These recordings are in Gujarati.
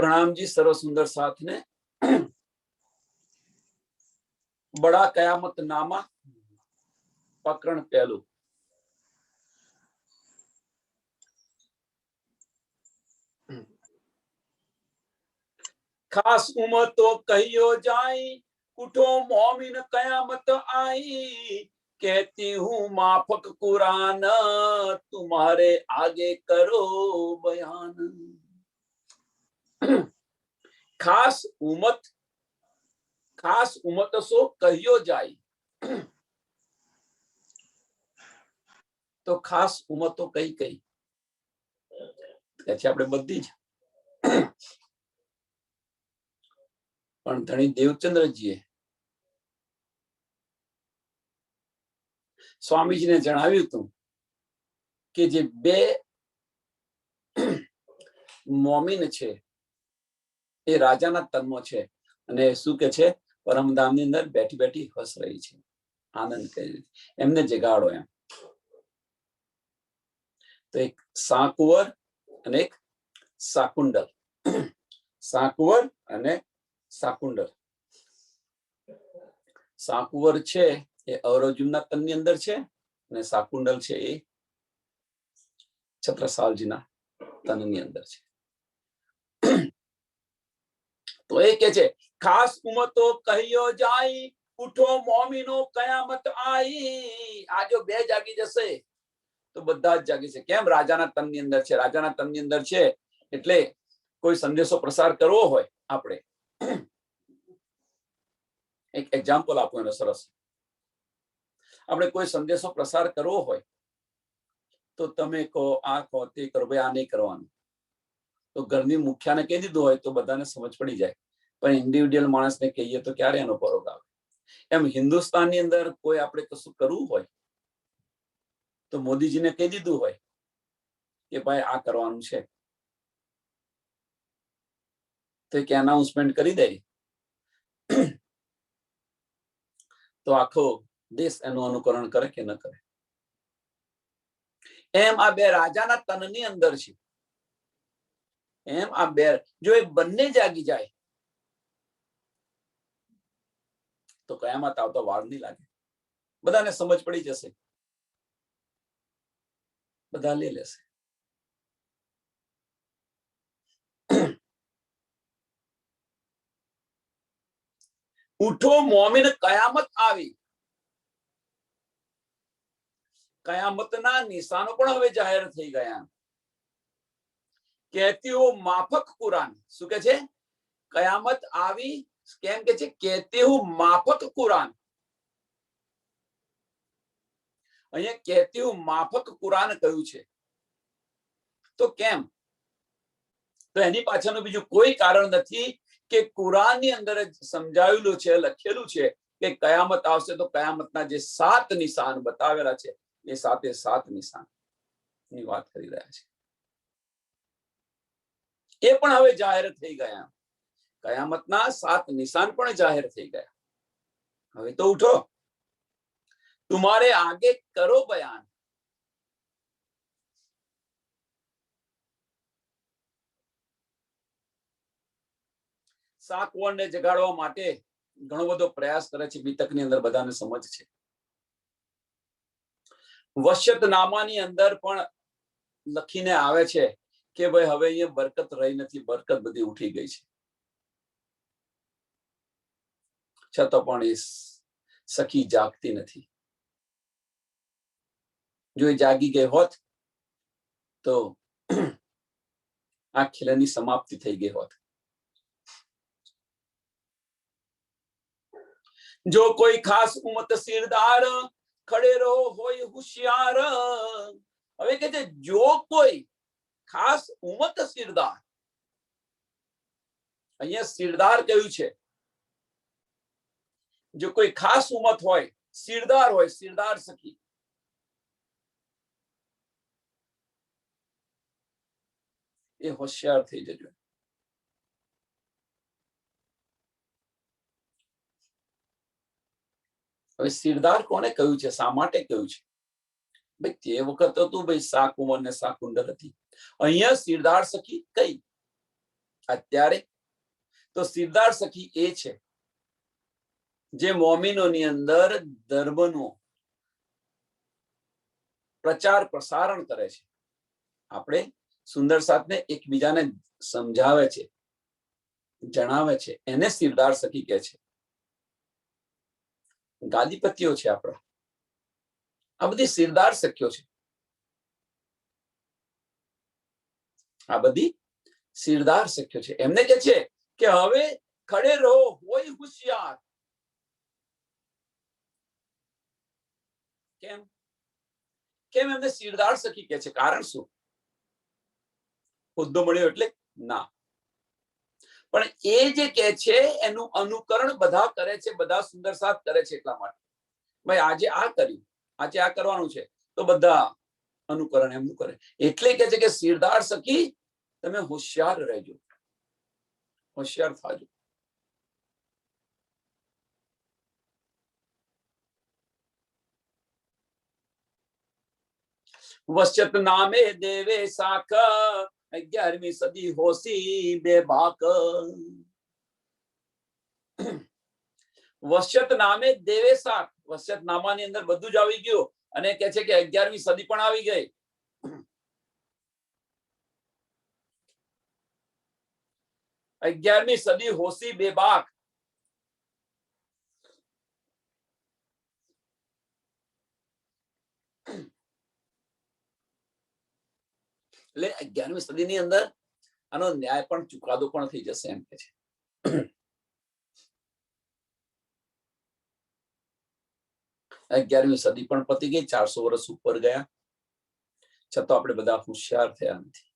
प्रणाम जी सर्व सुंदर साथ ने। बड़ा कयामत नामा प्रकरण पहलू। खास उमर तो कहियो जाई, उठो मोमिन कयामत आई। कहती हूँ माफक कुरान, तुम्हारे आगे करो बयान। खास उमत सो कहियो जाई। तो खास उमत तो कई कई આપણે બધી જ પણ ધણી દેવચંદ્રજીએ સ્વામીજીને જણાવ્યું હતું કે જે બે મોમીન છે એ રાજાના તનમાં છે અને શું કે છે, પરમધામની અંદર બેઠી બેઠી હસ રહી છે, આનંદ કરી રહી છે, એમને જગાડો એમ. તો એક સાકુંવર અને એક સાકુંડલ. સાકુંવર અને સાકુંડલ. સાકુંવર છે એ ઔરંગઝેબના તનની અંદર છે અને સાકુંડલ છે એ છત્રસાલજીના તનની અંદર છે. તો એ કે છે ખાસ ઉમતો કહિયો જાય, ઉઠો મોમીનો કયામત આઈ. આ જો બે જાગી જશે તો બધા જ જાગી છે. કેમ? રાજાના તનની અંદર છે. રાજાના તનની અંદર છે એટલે કોઈ સંદેશો પ્રસાર કરવો હોય, આપણે એક એક્ઝામ્પલ આપું એનો સરસ. આપણે કોઈ સંદેશો પ્રસાર કરવો હોય તો તમે કહો, આ કહો, તે કરો, ભાઈ આ નહીં કરવાનું. તો ઘરની મુખ્યાને કહી દીધું હોય તો બધાને સમજ પડી જાય, પણ ઇન્ડિવિડ્યુઅલ માણસને કહીએ તો ક્યારે એનો પરોગ આવે. એમ હિન્દુસ્તાનની અંદર કોઈ આપણે કશું કરવું હોય તો મોદીજીને કહી દીધું હોય કે ભાઈ આ કરવાનું છે, તો કે એનાઉન્સમેન્ટ કરી દે તો આખો દેશ એનું અનુકરણ કરે કે ન કરે. એમ આ બે રાજાના તનની અંદર છે. એમ આ બે જો એ બંને જાગી જાય તો કયામત આવતો વાર નહીં લાગે. બધાને સમજ પડી જશે, બધા લઈ લેશે. ઉઠો મોમિન કયામત આવી. કયામતના નિશાનો પણ હવે જાહેર થઈ ગયા. કહેતી હો માફક કુરાન. શું કે છે? કયામત આવી. કેમ કે છે? કહેતી હું માફક કુરાન. અહીંયા કહેતી હું માફક કુરાન કહ્યું છે. તો કેમ? તો એની પાછળનું બીજું કોઈ કારણ નથી કે કુરાનની અંદર સમજાવેલું છે, લખેલું છે કે કયામત આવશે તો કયામતના જે 7 નિશાન બતાવેલા છે એ 7 નિશાન ની વાત કરી રહ્યા છે. એ પણ હવે જાહેર થઈ ગયા. કયામતના 7 નિશાન પણ જાહેર થઈ ગયા. હવે તો ઉઠો, તુમારે આગે કરો બયાન. સાકવણને જગાડવા માટે ઘણો બધો પ્રયાસ કરે છે. બીતકની અંદર બધાને સમજ છે. વશ્યતનામાની અંદર પણ લખીને આવે છે કે ભાઈ હવે અહીંયા બરકત રહી નથી, બરકત બધી ઉઠી ગઈ છે. છતાં પણ એ સખી જાગતી નથી. જો એ જાગી ગઈ હોત તો આ ખેલની સમાપ્તિ થઈ ગઈ હોત. જો કોઈ ખાસ ઉમત સિરદાર, ખડે રહો હોય હોશિયાર. હવે કે છે જો કોઈ ખાસ ઉમત સિરદાર. અહીંયા સિરદાર કહ્યું છે. જો કોઈ ખાસ ઉમત હોય, સિરદાર હોય, સિરદાર સખી, એ હોશિયાર થઈ જજો. હવે સિરદાર કોને કહ્યું છે? શા માટે કહ્યું છે? ભાઈ તે વખત હતું ભાઈ સાકુંવર ને સાકુંડલ હતી. અહીંયા સિરદાર સખી કઈ? અત્યારે તો સિરદાર સખી એ છે જે મોમીનોની અંદર ધર્મનો પ્રચાર પ્રસારણ કરે છે. આપણે સુંદર સાથને એકબીજાને સમજાવે છે, જણાવે છે, એને સિરદાર સખી કહે છે. ગાદીપતિઓ છે આપણા, આ બધી સિરદાર સખીઓ છે. આ બધી સિરદાર સખીઓ છે. એમને કે છે કે હવે ખડે રહો, હોય હોશિયાર. કેમ કેમ એમને સિરદાર સખી કે છે? કારણ શું? હોદ્દો મળ્યો એટલે ના, પણ એ જે કે છે એનું અનુકરણ બધા કરે છે, બધા સુંદર સાથ કરે છે. એટલા માટે ભાઈ આજે આ કર્યું, આજે આ કરવાનું છે, તો બધા અનુકરણ એમનું કરે. એટલે કે છે કે સિરદાર સખી તમે હોશિયાર રહેજો, હોશિયાર થાજો. વશ્યત નામે દેવે શાખ, 11મી સદી હોશી બેબાક. વશ્યત નામે દેવે શાખ, વશ્યત નામાની અંદર બધું જ આવી ગયું અને કે છે કે 11મી સદી પણ આવી ગઈ. 11મી સદી હોશી બેબાક. એટલે 11મી સદીની અંદર આનો ન્યાય પણ ચુકાદો પણ થઈ જશે એમ કે છે. 11મી સદી પણ પતી ગઈ, 400 વર્ષ ઉપર ગયા, છતાં આપણે બધા હોશિયાર થયા નથી,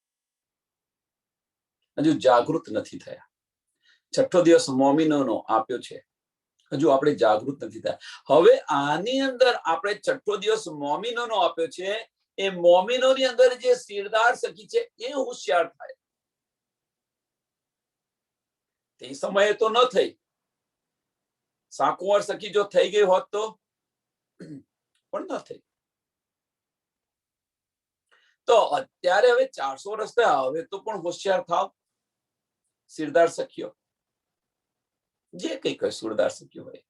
હજુ જાગૃત નથી થયા. 6ઠ્ઠો દિવસ મોમીનોનો આપ્યો છે, હજુ આપણે જાગૃત નથી થયા. હવે આની અંદર આપણે 6ઠ્ઠો દિવસ મોમીનોનો આપ્યો છે, એ મોમીનોની અંદર જે સિરદાર સખી છે એ હોશિયાર થાય. તે સમયે તો ન થઈ. સાકુંવર સખી જો થઈ ગઈ હોત તો પણ ન થઈ. તો અત્યારે હવે 400 વર્ષ થયા, હવે તો પણ હોશિયાર થાવ સિરદાર સખીઓ, જે કઈ કઈ સુરદાર સખીઓ હોય.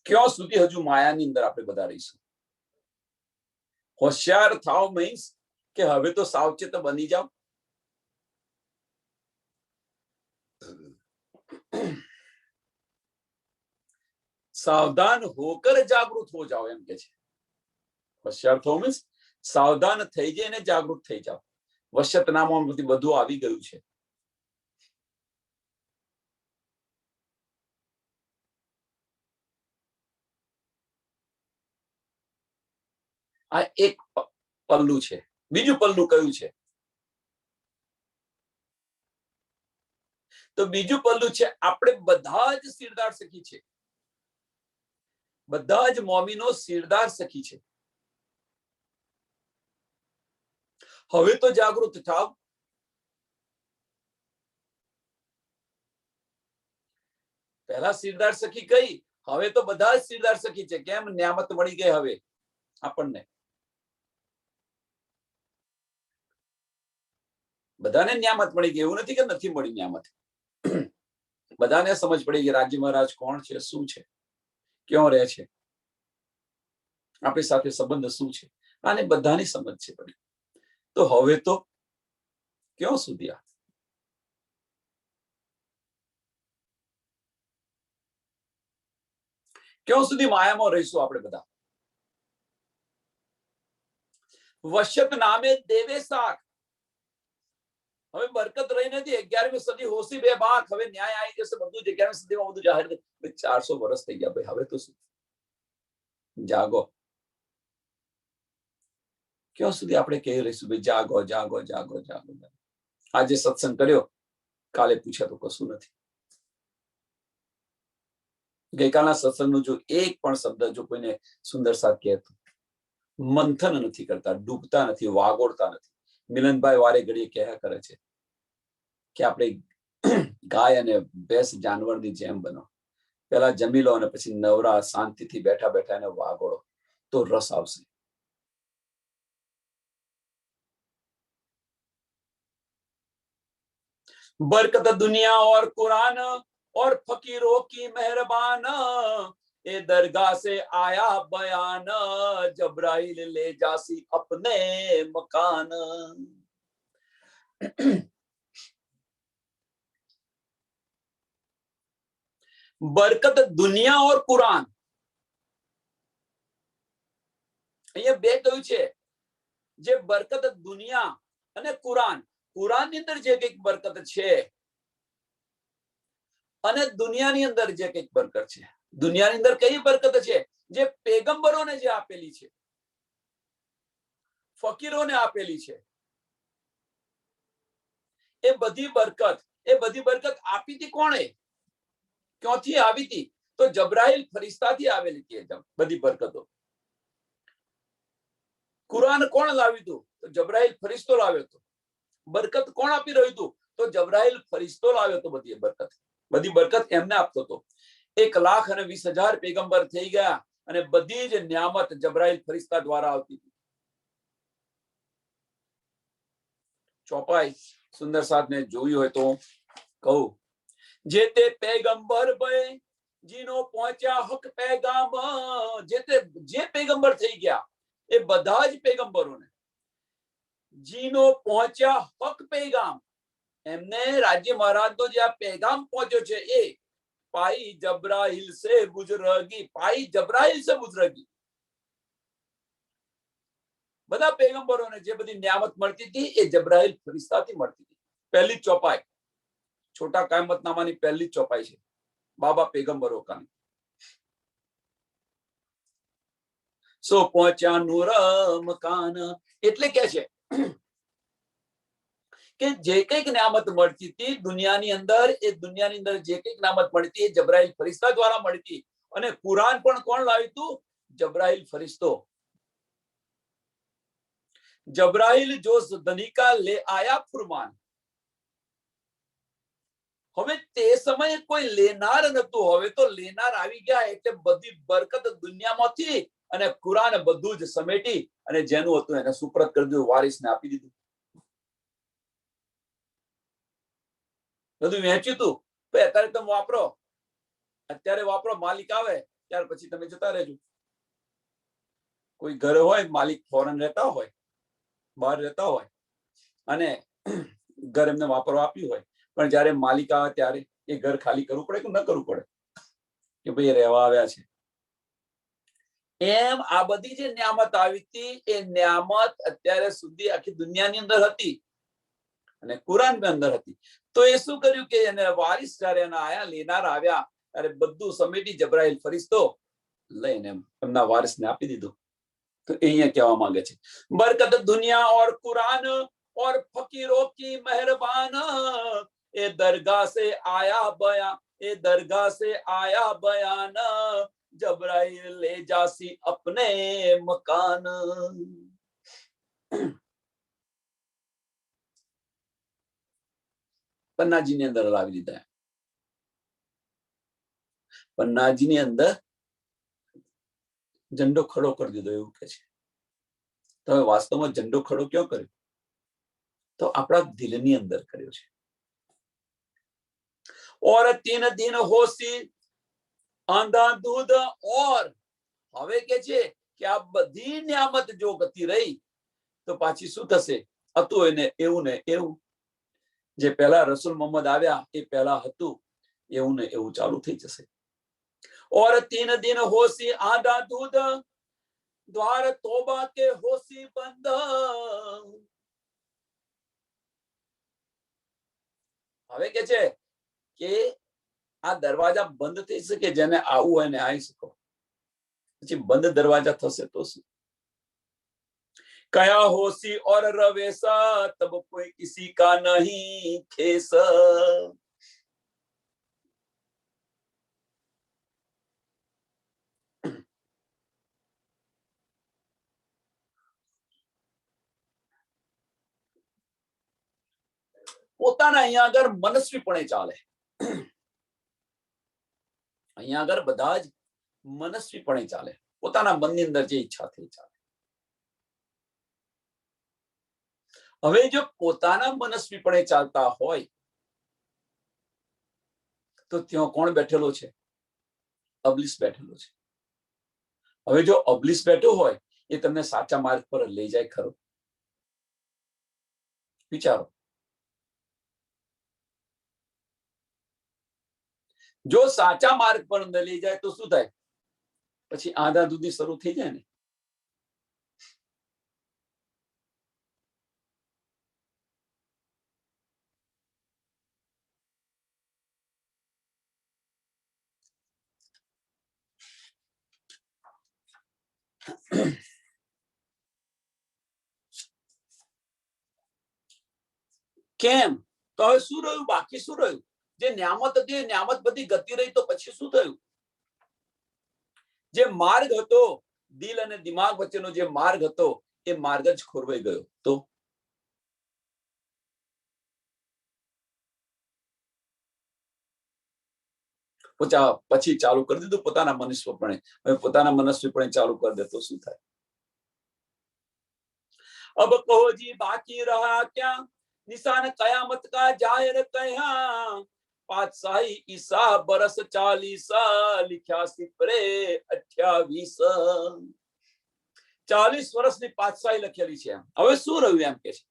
ક્યાં સુધી હજુ માયાની અંદર આપણે બધા રહીશું? હોશિયાર થાવ મીન્સ કે હવે તો સાવચેત બની જાઓ. સાવધાન હોકર જાગૃત હો જાઓ એમ કે છે. હોશિયાર થો મીન્સ સાવધાન થઈ જઈને જાગૃત થઈ જાઓ. વશ્યતનામામાં બધું આવી ગયું છે. આ એક પલ્લું છે. બીજું પલ્લું કયું છે? તો બીજું પલ્લું છે આપણે બધા જ સિરદાર સખી છે, બધા જ મોમીનો સિરદાર સખી છે. હવે તો જાગૃત થાવ. પહેલા સિરદાર સખી કઈ, હવે તો બધા જ સિરદાર સખી છે. કેમ? નિયામત મળી ગઈ હવે આપણને. બધાને નિયામત મળી ગઈ, એવું નથી કે નથી મળી નિયામત. બધાને સમજ પડી કે રાજ્ય મહારાજ કોણ છે, શું છે, ક્યાં રહે છે, આપણી સાથે સંબંધ શું છે, આને બધાની સમજ છે પડી. તો હવે તો ક્યાં સુધી આ ક્યાં સુધી માયામાં રહીશું આપણે બધા? વશ્યત નામે દેવે શાખ. હવે બરકત રહી નથી. 11મી સદી હોશી બેબાક. હવે ન્યાય આવી જશે. બધું જ 11મી સદીમાં બધું જાહેર. 400 વર્ષ થઈ ગયા ભાઈ, હવે તો શું? જાગો. ક્યાં સુધી આપણે કહી રહીશું ભાઈ જાગો જાગો જાગો જાગો? આજે સત્સંગ કર્યો, કાલે પૂછ્યા તો કશું નથી. ગઈકાલના સત્સંગનો જો એક પણ શબ્દ જો કોઈને સુંદર સાથ કહેતો, મંથન નથી કરતા, ડૂબતા નથી, વાગોડતા નથી. મિલનભાઈ વારે ઘડીએ કહ્યા કરે છે કે આપણે ગાય અને ભેંસ જાનવરની જેમ બનો. પેલા જમી લો અને પછી નવરા શાંતિથી બેઠા બેઠા એને વાગોડો. તો રસ આવશે. बरकत दुनिया और कुरान और फकीरों की मेहरबान, ए दरगाह से आया बयान, जब्राइल ले जासी अपने मकान. बरकत दुनिया और कुरान, અહીંયા બે કહ્યું છે. જે બરકત દુનિયા અને કુરાન, કુરાનની અંદર જે કંઈક બરકત છે અને દુનિયાની અંદર જે કંઈક બરકત છે. દુનિયાની અંદર કઈ બરકત છે? જે પેગંબરોને જે આપેલી છે, ફકીરોને આપેલી છે, એ બધી બરકત આપી હતી કોણે? ક્યાંથી આવી હતી? તો જબ્રાઈલ ફરિશ્તાથી આવેલી હતી બધી બરકતો. કુરાન કોણ લાવ્યું હતું? તો જબ્રાઈલ ફરિશ્તો લાવ્યો હતો. બરકત કોણ આપી રહ્યું હતું? તો જબ્રાઈલ ફરિશ્તો લાવ્યો હતો. બધી બરકત એમને આપતો હતો. 1,20,000 પેગંબર થઈ ગયા અને બધી જ નિયામત જબ્રાઈલ ફરિશ્તા દ્વારા આવતી હતી. ચોપાઈ સુંદર સાધને જોયું હોય તો કહું, જે તે પેગંબર ભાઈ જીનો પહોંચ્યા હક પેગામ, જે પેગંબર થઈ ગયા એ બધા જ પેગંબરોને જીનો પહોંચ્યા હક પેગામ, એમને રાજ્ય મહારાજનો જે આ પેગામ પહોંચ્યો છે એ પાઈ જબ્રાઈલ સે ગુજરગી. બધા પેગંબરોને જે બધી નિયામત મળતી હતી એ જબ્રાઈલ ફરિશ્તાથી મળતી હતી. પહેલી ચોપાઈ છોટા કાયમતનામાની પહેલી ચોપાઈ છે બાબા પેગંબરો કાની. સો પહોંચ્યા નૂર મકાન, એટલે કે છે કે જે કંઈક નિયામત મળતી હતી દુનિયાની અંદર, એ દુનિયાની અંદર જે કંઈક નિયામત મળતી એ જબ્રાઈલ ફરિશ્તા દ્વારા મળતી. અને કુરાન પણ કોણ લાવ્યું હતું? જબ્રાઈલ ફરિશ્તો. જબ્રાઈલ જો ધનિકા લે આયા ફુરમાન. હવે તે સમયે કોઈ લેનાર નતું, હવે તો લેનાર આવી ગયા. એટલે બધી બરકત દુનિયામાંથી અને કુરાન બધું જ સમેટી અને જેનું હતું એને સુપ્રત કરી દીધું, વારિસને આપી દીધું. બધું વહેંચ્યું હતું. અત્યારે તમે વાપરો, અત્યારે વાપરો, માલિક આવે ત્યાર પછી તમે જતા રહેજો. કોઈ ઘર હોય, માલિક ફોરેન રહેતા હોય, બહાર રહેતા હોય અને ઘર એમને વાપરવા આપ્યું હોય, પણ જયારે માલિક આવે ત્યારે એ ઘર ખાલી કરવું પડે કે ન કરવું પડે? કે ભાઈ રહેવા આવ્યા છે. એમ આ બધી જે નિયામત આવી હતી એ નિયામત અત્યારે સુધી આખી દુનિયાની અંદર હતી અને કુરાન ની અંદર હતી. તો એ શું કર્યું કે એને વારિસ જયારે એના આયા, લેનાર આવ્યા ત્યારે બધું સમેટી જબ્રાઈલ ફરિશ્તો લઈને એમના વારિસને આપી દીધું. તો અહીંયા કહેવા માંગે છે, બરકત દુનિયા और कुरान और फकीरों की मेहरबान, ए दरगाह से आया बयान, जब्राइल ले जासी अपने मकान. પન્નાજી ની અંદર લાવી દીધા. પન્નાજી ની અંદર ઝંડો ખડો કરી દીધો એવું કે છે. તમે વાસ્તવમાં ઝંડો ખડો ક્યાં કર્યો? તો આપણા દિલની અંદર કર્યો છે. और 3 दिन होसी आंधा दूध और, હવે કે છે કે આ બધી નિયામત જો ગતિ રહી તો પાછી શું થશે? હતું એને એવું ને એવું. જે પહેલા રસૂલ મોહમ્મદ આવ્યા એ પહેલા હતું એવું ને એવું ચાલુ થઈ જશે. और 3 दिन होसी आंधा दूध, द्वार तौबा के होसी बंद. હવે કે છે કે આ દરવાજા બંધ થઈ શકે, જેને આવું હોય ને આવી શકો. પછી બંધ દરવાજા થશે તો શું? કયા હોસી ઓર રવેસા, તબ કોઈ કિસી કા નહીં ખેસ. પોતાના અહીંયા આગળ મનસ્વીપણે ચાલે. અહીંયા આગળ બધા જ મનસ્વીપણે ચાલે. પોતાના મનની અંદર જે ઈચ્છા થઈ ચાલે. હવે જો પોતાના મનસ્વીપણે ચાલતા હોય તો ત્યાં કોણ બેઠેલો છે? અબલીસ બેઠેલો છે. હવે જો અબલીસ બેઠો હોય એ તમને સાચા માર્ગ પર લઈ જાય ખરો? વિચારો. જો સાચા માર્ગ પર ન લઈ જાય તો શું થાય? પછી આંધાધૂંધી શરૂ થઈ જાય ને. કેમ? તો હવે શું રહ્યું? બાકી શું રહ્યું? જે ન્યામત હતી એ ન્યામત બધી ગતિ રહી તો પછી શું થયું? જે માર્ગ હતો, દિલ અને દિમાગ વચ્ચેનો જે માર્ગ હતો એ માર્ગ જ ખોરવાઈ ગયો. તો પછી ચાલુ કરી દીધું પોતાના મનસ્વીપણે. હવે પોતાના મનસ્વીપણે ચાલુ કરી દે તો શું થાય? अब कहो जी बाकी रहा क्या, निशान कयामत का जाहिर कया, पातशाही ईसा बरस 40 लिख्या सिपरे 28. 40 વર્ષની પાતશાહી લખેલી છે. હવે શું રહ્યું એમ કે છે?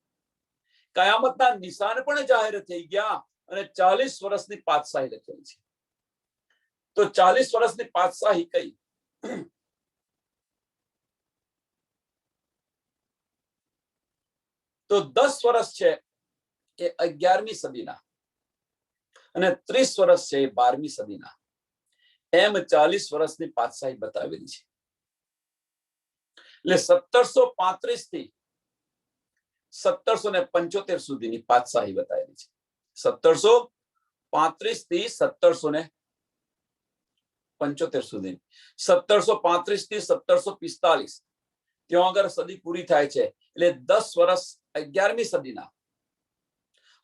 કયામતના નિશાન પણ જાહેર થઈ ગયા અને 40 વર્ષની પાતશાહી લખેલી છે. તો 40 વર્ષની પાતશાહી કઈ? તો 10 વર્ષ છે એ 11મી સદીના અને 30 વર્ષ છે એ 12મી સદીના. એમ 40 વર્ષની પાતશાહી બતાવેલી છે. એટલે 1735 થી 1775 સુધીની પાતશાહી બતાવેલી છે. 1735 થી 1775 સુધી. 1735 થી 1745 ત્યાં આગળ સદી પૂરી થાય છે. એટલે 10 વર્ષ 11મી સદીના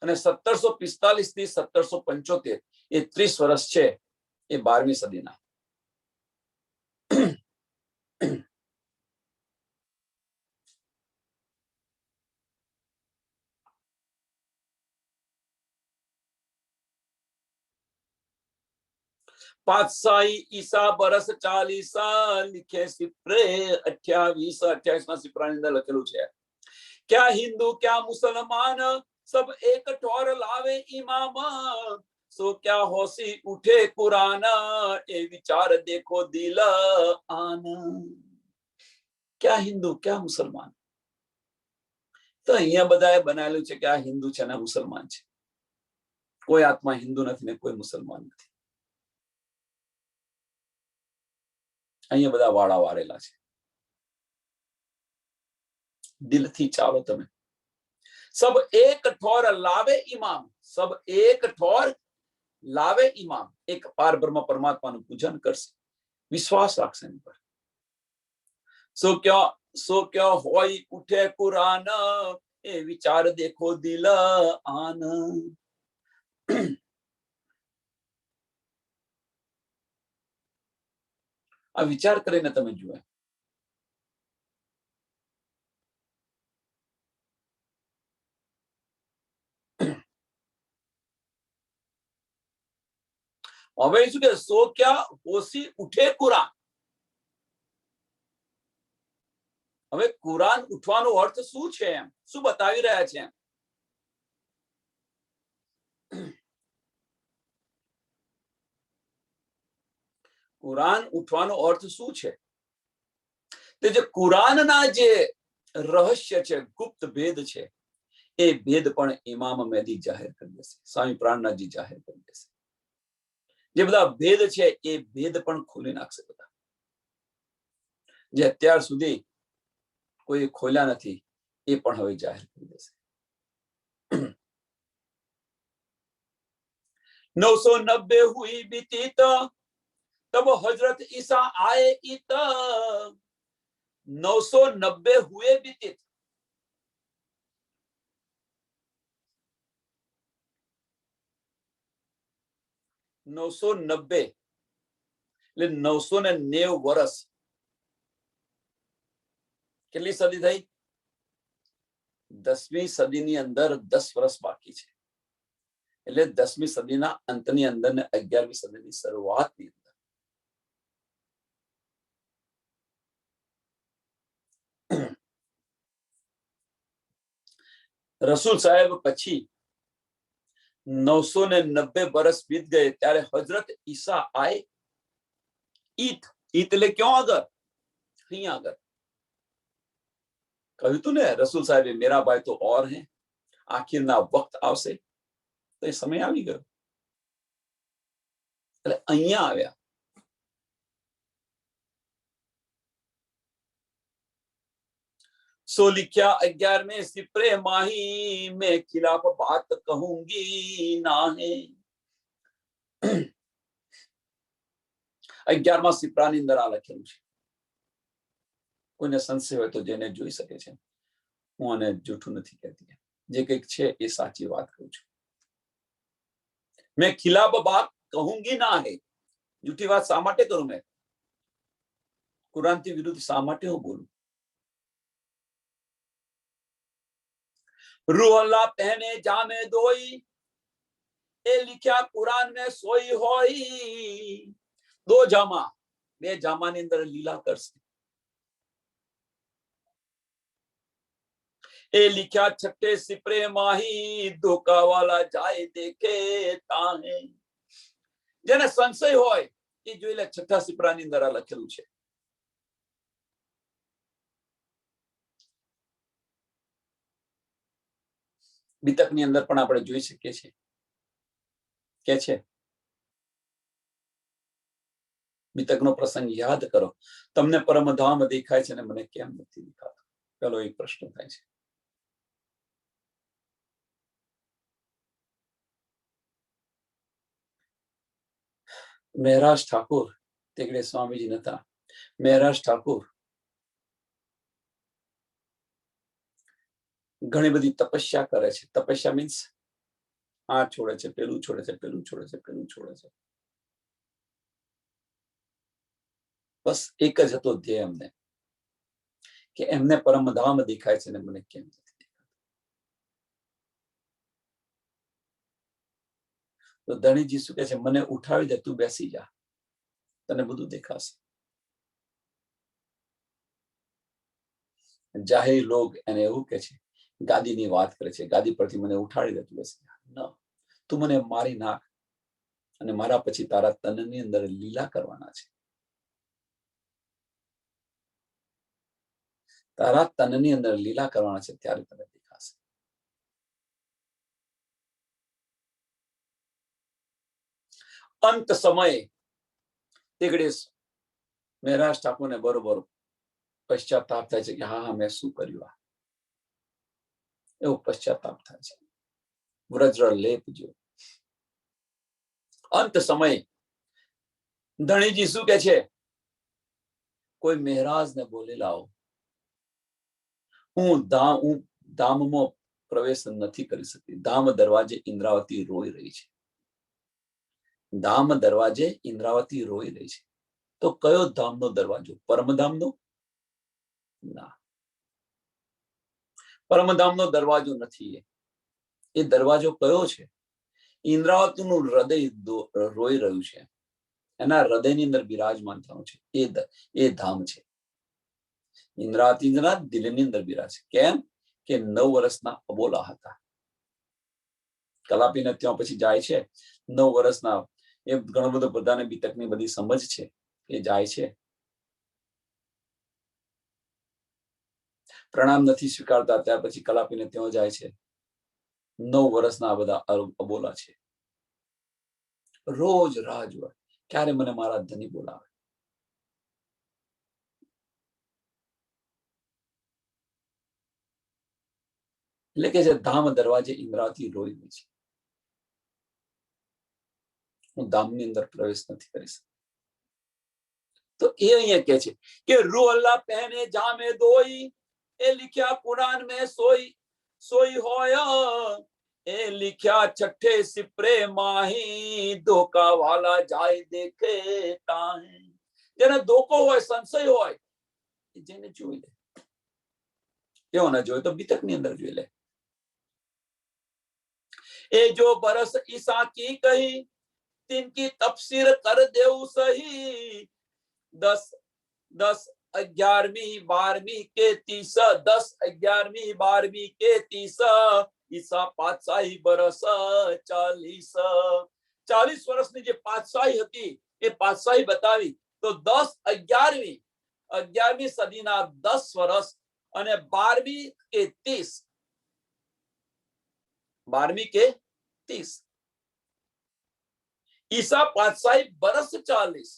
અને 1745 થી 1775 એ 30 વર્ષ છે એ 12મી સદીના. પાતશાહી ઈસા બરસ 40 लिखे सिपरे 28. 28 સિપરાની અંદર લખેલું છે, क्या हिंदू क्या मुसलमान सब एक ठोर लावे इमाम, सो क्या होशी उठे कुरान ए विचार देखो दिल आन. क्या हिंदू क्या मुसलमान. તો અહીંયા બધાએ બનાવેલું છે કે આ હિન્દુ છે ને મુસલમાન છે. કોઈ આત્મા હિન્દુ નથી ને કોઈ મુસલમાન નથી. અહીંયા બધા વાળા વાળેલા છે. દિલથી ચાલો તમે. सब एक ठोर लावे इमाम, सब एक ठोर लावे इमाम. एक पार બ્રહ્મ પરમાત્માનું પૂજન કરશે, વિશ્વાસ રાખશે એની પર. સો ક્યાં હોય ઉઠે કુરાન એ વિચાર દેખો દિલ આન. આ વિચાર કરીને તમે જુઓ. હવે શું કે સો ક્યાં હોશી ઉઠે કુરાન. હવે કુરાન ઉઠવાનો અર્થ શું છે? એમ શું બતાવી રહ્યા છે? કુરાન ઉઠવાનો અર્થ શું છે? તે જે કુરાનના જે રહસ્ય છે, ગુપ્ત ભેદ છે, એ ભેદ પણ ઇમામ મહેદી જાહેર કરી દેશે, સ્વામી પ્રાણનાથજી જાહેર કરી દેશે. જે બધા ભેદ છે એ ભેદ પણ ખોલી નાખશે. બધા જે અત્યાર સુધી કોઈ ખોલ્યા નથી એ પણ હવે જાહેર કરી દેશે. 990 हुई बीती तब हजरत ईसा आए इत. 990 हुए बीती. 990 એટલે 990 વર્ષ કેટલી સદી થઈ? 10મી સદીની અંદર 10 વર્ષ બાકી છે. એટલે 10મી સદીના અંતની અંદર ને 11મી સદીની શરૂઆતની અંદર રસૂલ સાહેબ પછી 990 વર્ષ बीत गए ત્યારે હજરત ઈસા આए. ઈત એટલે ક્યાં આગળ? અહીં આગળ. કહ્યું તું ને રસૂલ સાહેબે, મેરા ભાઈ તો और है, આખિરના વખત આવશે. તો એ સમય આવી ગયો. એટલે અહીંયા આવ્યા. सो लिखा 11वें सिपरे माही, मैं खिलाफ बात कहूंगी ना है. 11મા સિપરાની અંદર આ લખેલું છે. કોઈને સંશય હોય તો જેને જોઈ શકે છે. હું આને જૂઠું નથી કહેતી, જે કંઈક છે એ સાચી વાત કહું છું. मैं खिलाफ बात कहूंगी ना है. જૂઠી વાત શા માટે કરું? મેં કુરાનથી વિરુદ્ધ શા માટે હું બોલું? रूह अल्लाह पहने जामे दोई, ए लिख्या कुरान में सोई होई. 2 जामा, 2 जामाની અંદર લીલા કરશે. ए लिख्या छठे सिपरे माही, धोका वाला जाए देखे ताहे. જેને સંશય હોય એ જોઈ લે. છઠ્ઠા સિપરાની અંદર આ લખેલું છે. બીતકની અંદર પણ આપણે જોઈ શકીએ છીએ કે છે. બીતકનો પ્રસંગ યાદ કરો. તમને પરમધામ દેખાય છે અને મને કેમ નથી દેખાતું? પેલો એક પ્રશ્ન થાય છે. મહેરાજ ઠાકુર, તેગડે સ્વામીજી નતા, મહેરાજ ઠાકુર ઘણી બધી તપસ્યા કરે છે. તપસ્યા મીન્સ આ છોડે છે, પેલું છોડે છે, પેલું છોડે છે, પેલું છોડે છે. બસ એક જ હતો ધ્યેય એમને, કે એમને પરમધામ દેખાય છે ને મને કેમ નથી દેખાતું? તો ધણીજી શું કહે છે? મને ઉઠાવી દે, તું બેસી જા, તને બધું દેખાશે. જાહેર લોગ એને એવું કે છે, ગાદીની વાત કરે છે, ગાદી પરથી મને ઉઠાડી દે, તું બેસી જા. ન, તું મને મારી નાખ અને મારા પછી તારા તનની અંદર લીલા કરવાના છે. તારા તનની અંદર લીલા કરવાના છે, ત્યારે તને દેખાશે. અંત સમયે તેગડે મહેરાજ ઠાકોરને બરોબર પશ્ચાતાપ થાય છે કે હા હા મેં શું કર્યું? આ એવો પશ્ચાતાપ થાય છે. વ્રજ્ર લેપ જો. અંત સમયે ધણીજી શું કે છે? કોઈ મહેરાજને બોલી લાવો. હું ધામમાં પ્રવેશ નથી કરી શકતી. ધામ દરવાજે ઇન્દ્રાવતી રોઈ રહી છે. ધામ દરવાજે ઇન્દ્રાવતી રોઈ રહી છે. તો કયો ધામનો દરવાજો? પરમધામનો? ના, પરમધામનો દરવાજો નથી. એ દરવાજો કયો છે? ઇન્દ્રાવતીનું હૃદય રોઈ રહ્યું છે. એના હૃદયની અંદર બિરાજમાન થયું છે. એ ધામ છે. ઇન્દ્રાવતીના દિલની અંદર બિરાજ. કેમ કે 9 વર્ષના અબોલા હતા. કલાપીને ત્યાં પછી જાય છે. 9 વર્ષના. એ ઘણો બધો બધાને બીતકની બધી સમજ છે. એ જાય છે, પ્રણામ નથી સ્વીકારતા. ત્યાર પછી કલાપીને ત્યાં જાય છે. 9 વર્ષના બધા અબોલા છે. રોજ રાહ જોવે ક્યારે મને મારા ધણી બોલાવે. એટલે કે છે ધામ દરવાજે ઇન્દ્રાવતી રોઈ રહી છે. હું ધામની અંદર પ્રવેશ નથી કરી શકતો. તો એ અહીંયા કે છે કે રૂહ અલ્લાહ પહેને જામે દોઈ, એ लिखा कुरान में सोई होया. ए लिखा छठे सिपरे माही, धोका वाला जाए देखे ताहे. જેને ધોકો હોય, સંશય હોય, એ જેને જોઈ લે. તેઓ ન જોયે તો બીતક ની અંદર જોઈ લે. એ જો બરસ ईसा की कही तिनकी तफसीर कर देऊ सही 10 11वीं 12वीं के 30 10 11वीं 12वीं के 30 ईसा पातशाही बरस 40 વર્ષની જે પાતશાહી હતી એ પાતશાહી બતાવી તો 11वीं સદીના 10 વર્ષ અને 12वीं के 30 12वीं के 30 ईसा पातशाही बरस 40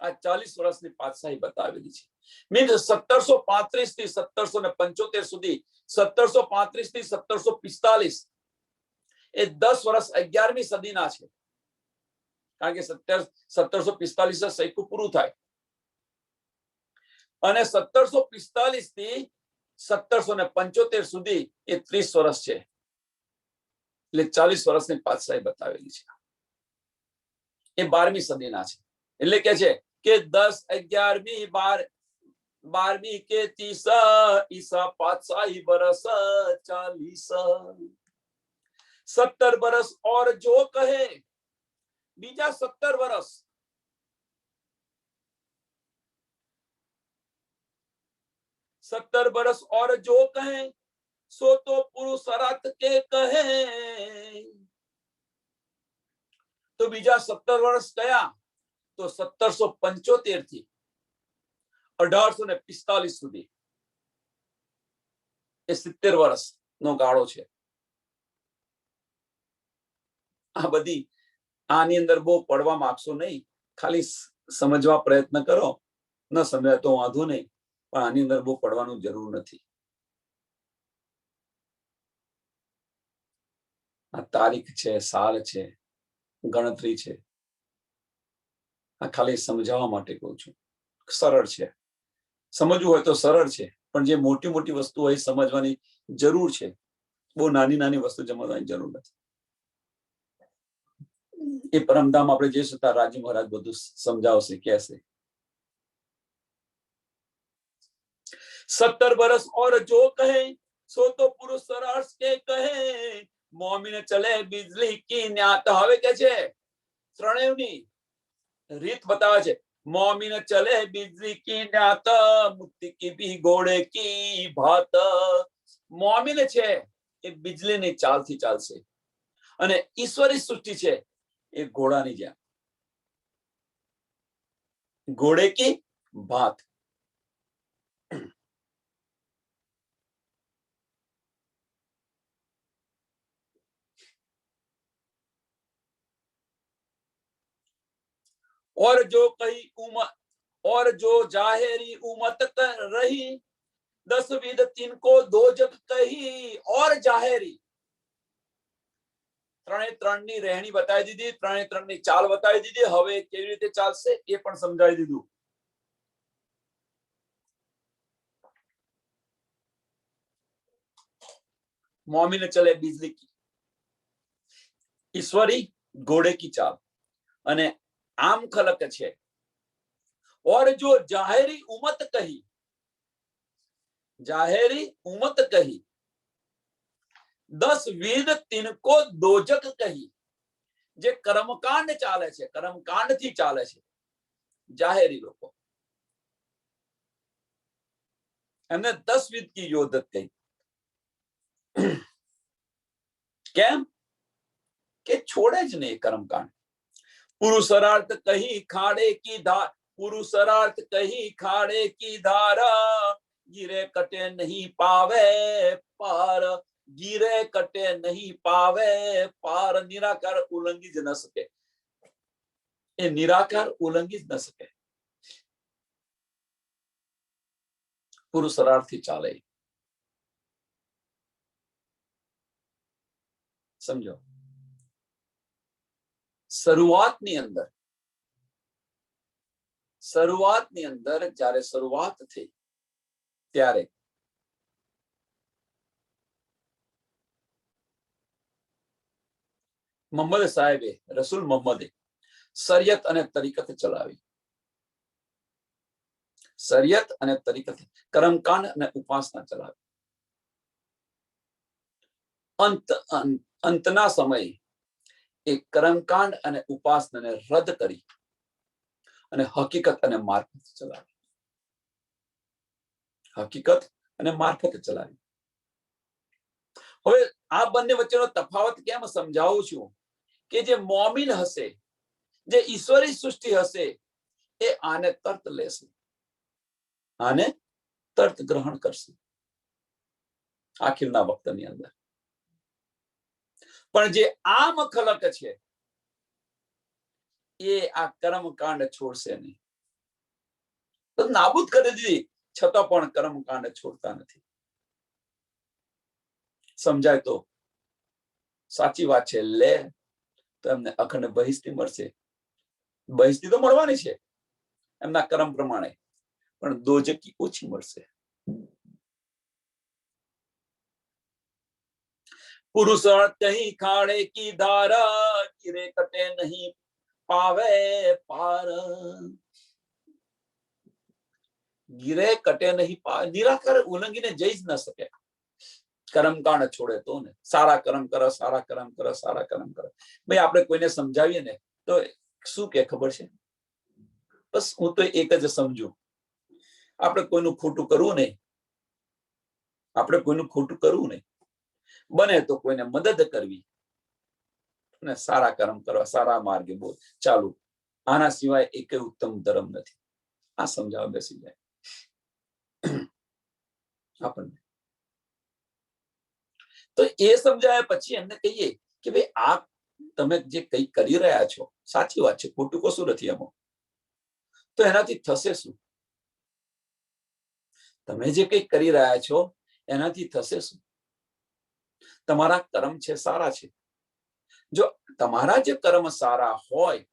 આ 40 વર્ષની પાતશાહી બતાવેલી છે. મીન્સ 1735 થી 1775 સુધી 1735 થી 1745 એ 10 વર્ષ 11મી સદીના છે. કારણ કે 1745 સૈકું પૂરું થાય અને 1745 થી 1775 સુધી એ 30 વર્ષ છે. એટલે 40 વર્ષની પાતશાહી બતાવેલી છે. એ 12મી સદીના છે. એટલે કે છે કે 10 11वीं 12वीं के 30 ईसा पातशाही बरस 40 17 बरस और जो कहे बीजा 17 वर्ष 17 बरस और जो कहे सो तो पुरुषार्थ के कहे. तो बीजा 17 वर्ष कया तो 1775 થી 1845 સુધી એ 70 વર્ષ નો ગાળો છે. આ બધી આની અંદર બહુ પડવા માંગશો નહીં, ખાલી સમજવા પ્રયત્ન કરો. ન સમજાય તો વાંધો નહીં, પણ આની અંદર બહુ પડવાનું જરૂર નથી. આ તારીખ છે, સાલ છે, ગણતરી છે. આ ખાલી સમજાવવા માટે કહું છું. સરળ છે, સમજવું હોય તો સરળ છે, પણ જે મોટી મોટી વસ્તુ હોય સમજવાની જરૂર છે. બહુ નાની નાની વસ્તુ સમજવાની જરૂર નથી. એ પરમધામ આપણે જઈશું ત્યાં રાજી મહારાજ બધું સમજાવશે, કહેશે. 17 बरस और जो कहे सो तो पुरुष सरास के कहे मोमिन चले बिजली की न्यात. હવે કે છે ત્રણેયની રીત बतावे છે. मोमिन चले बिजली की न्यात मुक्ति की भी घोड़े की भात. मोमिन છે એ बिजलीની ચાલથી ચાલશે અને ઈશ્વરી સૃષ્ટિ છે એ ઘોડાની જેમ. घोड़े की भात. और जो कही उमत और जो जाहिरी उमत कर रही 10 विध तिनको दो जग कही. और जाहिरी ત્રણે ત્રણની રહેણી બતાવી દીધી, ત્રણે ત્રણની ચાલ બતાવી દીધી. હવે કેવી રીતે ચાલશે એ પણ સમજાવી દીધું. મોમિન ચલે बिजली की, ईश्वरी घोड़े की चाल અને આમ ખલક છે. और जो जाहिरी उमत कही, जाहिरी उमत कही 10 विध तिनको दोजक कही. જે કર્મકાંડ ચાલે છે, કર્મકાંડ થી ચાલે છે જાહેરી લોકો, એમને 10 વિધ की योदत कही. કેમ કે છોડે જ નહીં કર્મકાંડ. पुरुषार्थ कही खाड़े की धार, पुरुषार्थ कही खाड़े की धारा. गिरे कटे नहीं पावे पार, गिरे कटे नहीं पावे पार. निराकार उल्लंघी ज न सके, એ નિરાકાર ઉલ્લંઘી જ ન શકે. પુરુષાર્થથી ચાલે. સમજો. શરૂઆતની અંદર જ્યારે શરૂઆત થઈ ત્યારે મોહમ્મદ સાહેબે, રસૂલ મોહમ્મદે શરિયત અને તરીકત ચલાવી. શરિયત અને તરીકત, કર્મકાંડ અને ઉપાસના ચલાવી. અંતના સમયે એ કર્મકાંડ અને ઉપાસનાને રદ કરી અને હકીકત અને મારફત ચલાવી. હકીકત અને મારફત ચલાવી. હવે આ બંને વચ્ચેનો તફાવત કેમ સમજાવું છું કે જે મોમિન હશે, જે ઈશ્વરી સૃષ્ટિ હશે, એ આને તર્ત લેશે, આને તર્ત ગ્રહણ કરશે આખિરના વખતની અંદર. પણ જે આમ ખલક છે એ આ કર્મકાંડ છોડશે નહીં. તો નાબૂદ કરી દીધી છતાં પણ કર્મકાંડ છોડતા નથી. સમજાય તો સાચી વાત છે. લે તો એમને અખંડ બહિષ્ઠી મળશે. બહિષ્ઠી તો મળવાની છે એમના કર્મ પ્રમાણે, પણ દોજકી ઓછી મળશે. પુરુષ કહી ખાડે કી ધારા, ગિરે કટે નહીં પાવે પાર. ગિરે કટે નહીં પાવે, નિરાકર ઉલ્લંઘીને જઈ જ ન શકે. કર્મકાંડ છોડે તો ને. સારા કર્મ કરો, સારા કર્મ કરો, સારા કર્મ કરો. ભાઈ આપણે કોઈને સમજાવીએ ને તો શું કે ખબર છે? બસ હું તો એક જ સમજુ, આપણે કોઈનું ખોટું કરવું નહીં. આપણે કોઈનું ખોટું કરવું નહીં. બને તો કોઈને મદદ કરવી અને સારા કર્મ કરવા, સારા માર્ગે બોલ ચાલુ. આના સિવાય એક ઉત્તમ ધર્મ નથી. આ સમજાવવા બેસી જાય આપણને. તો એ સમજાયા પછી એમને કહીએ કે ભાઈ આ તમે જે કઈ કરી રહ્યા છો સાચી વાત છે, ખોટું કશું નથી એમાં. તો એનાથી થશે શું? તમે જે કઈ કરી રહ્યા છો એનાથી થશે શું? તમારા કર્મ છે સારા છે. જો તમારા જે કર્મ સારા હોય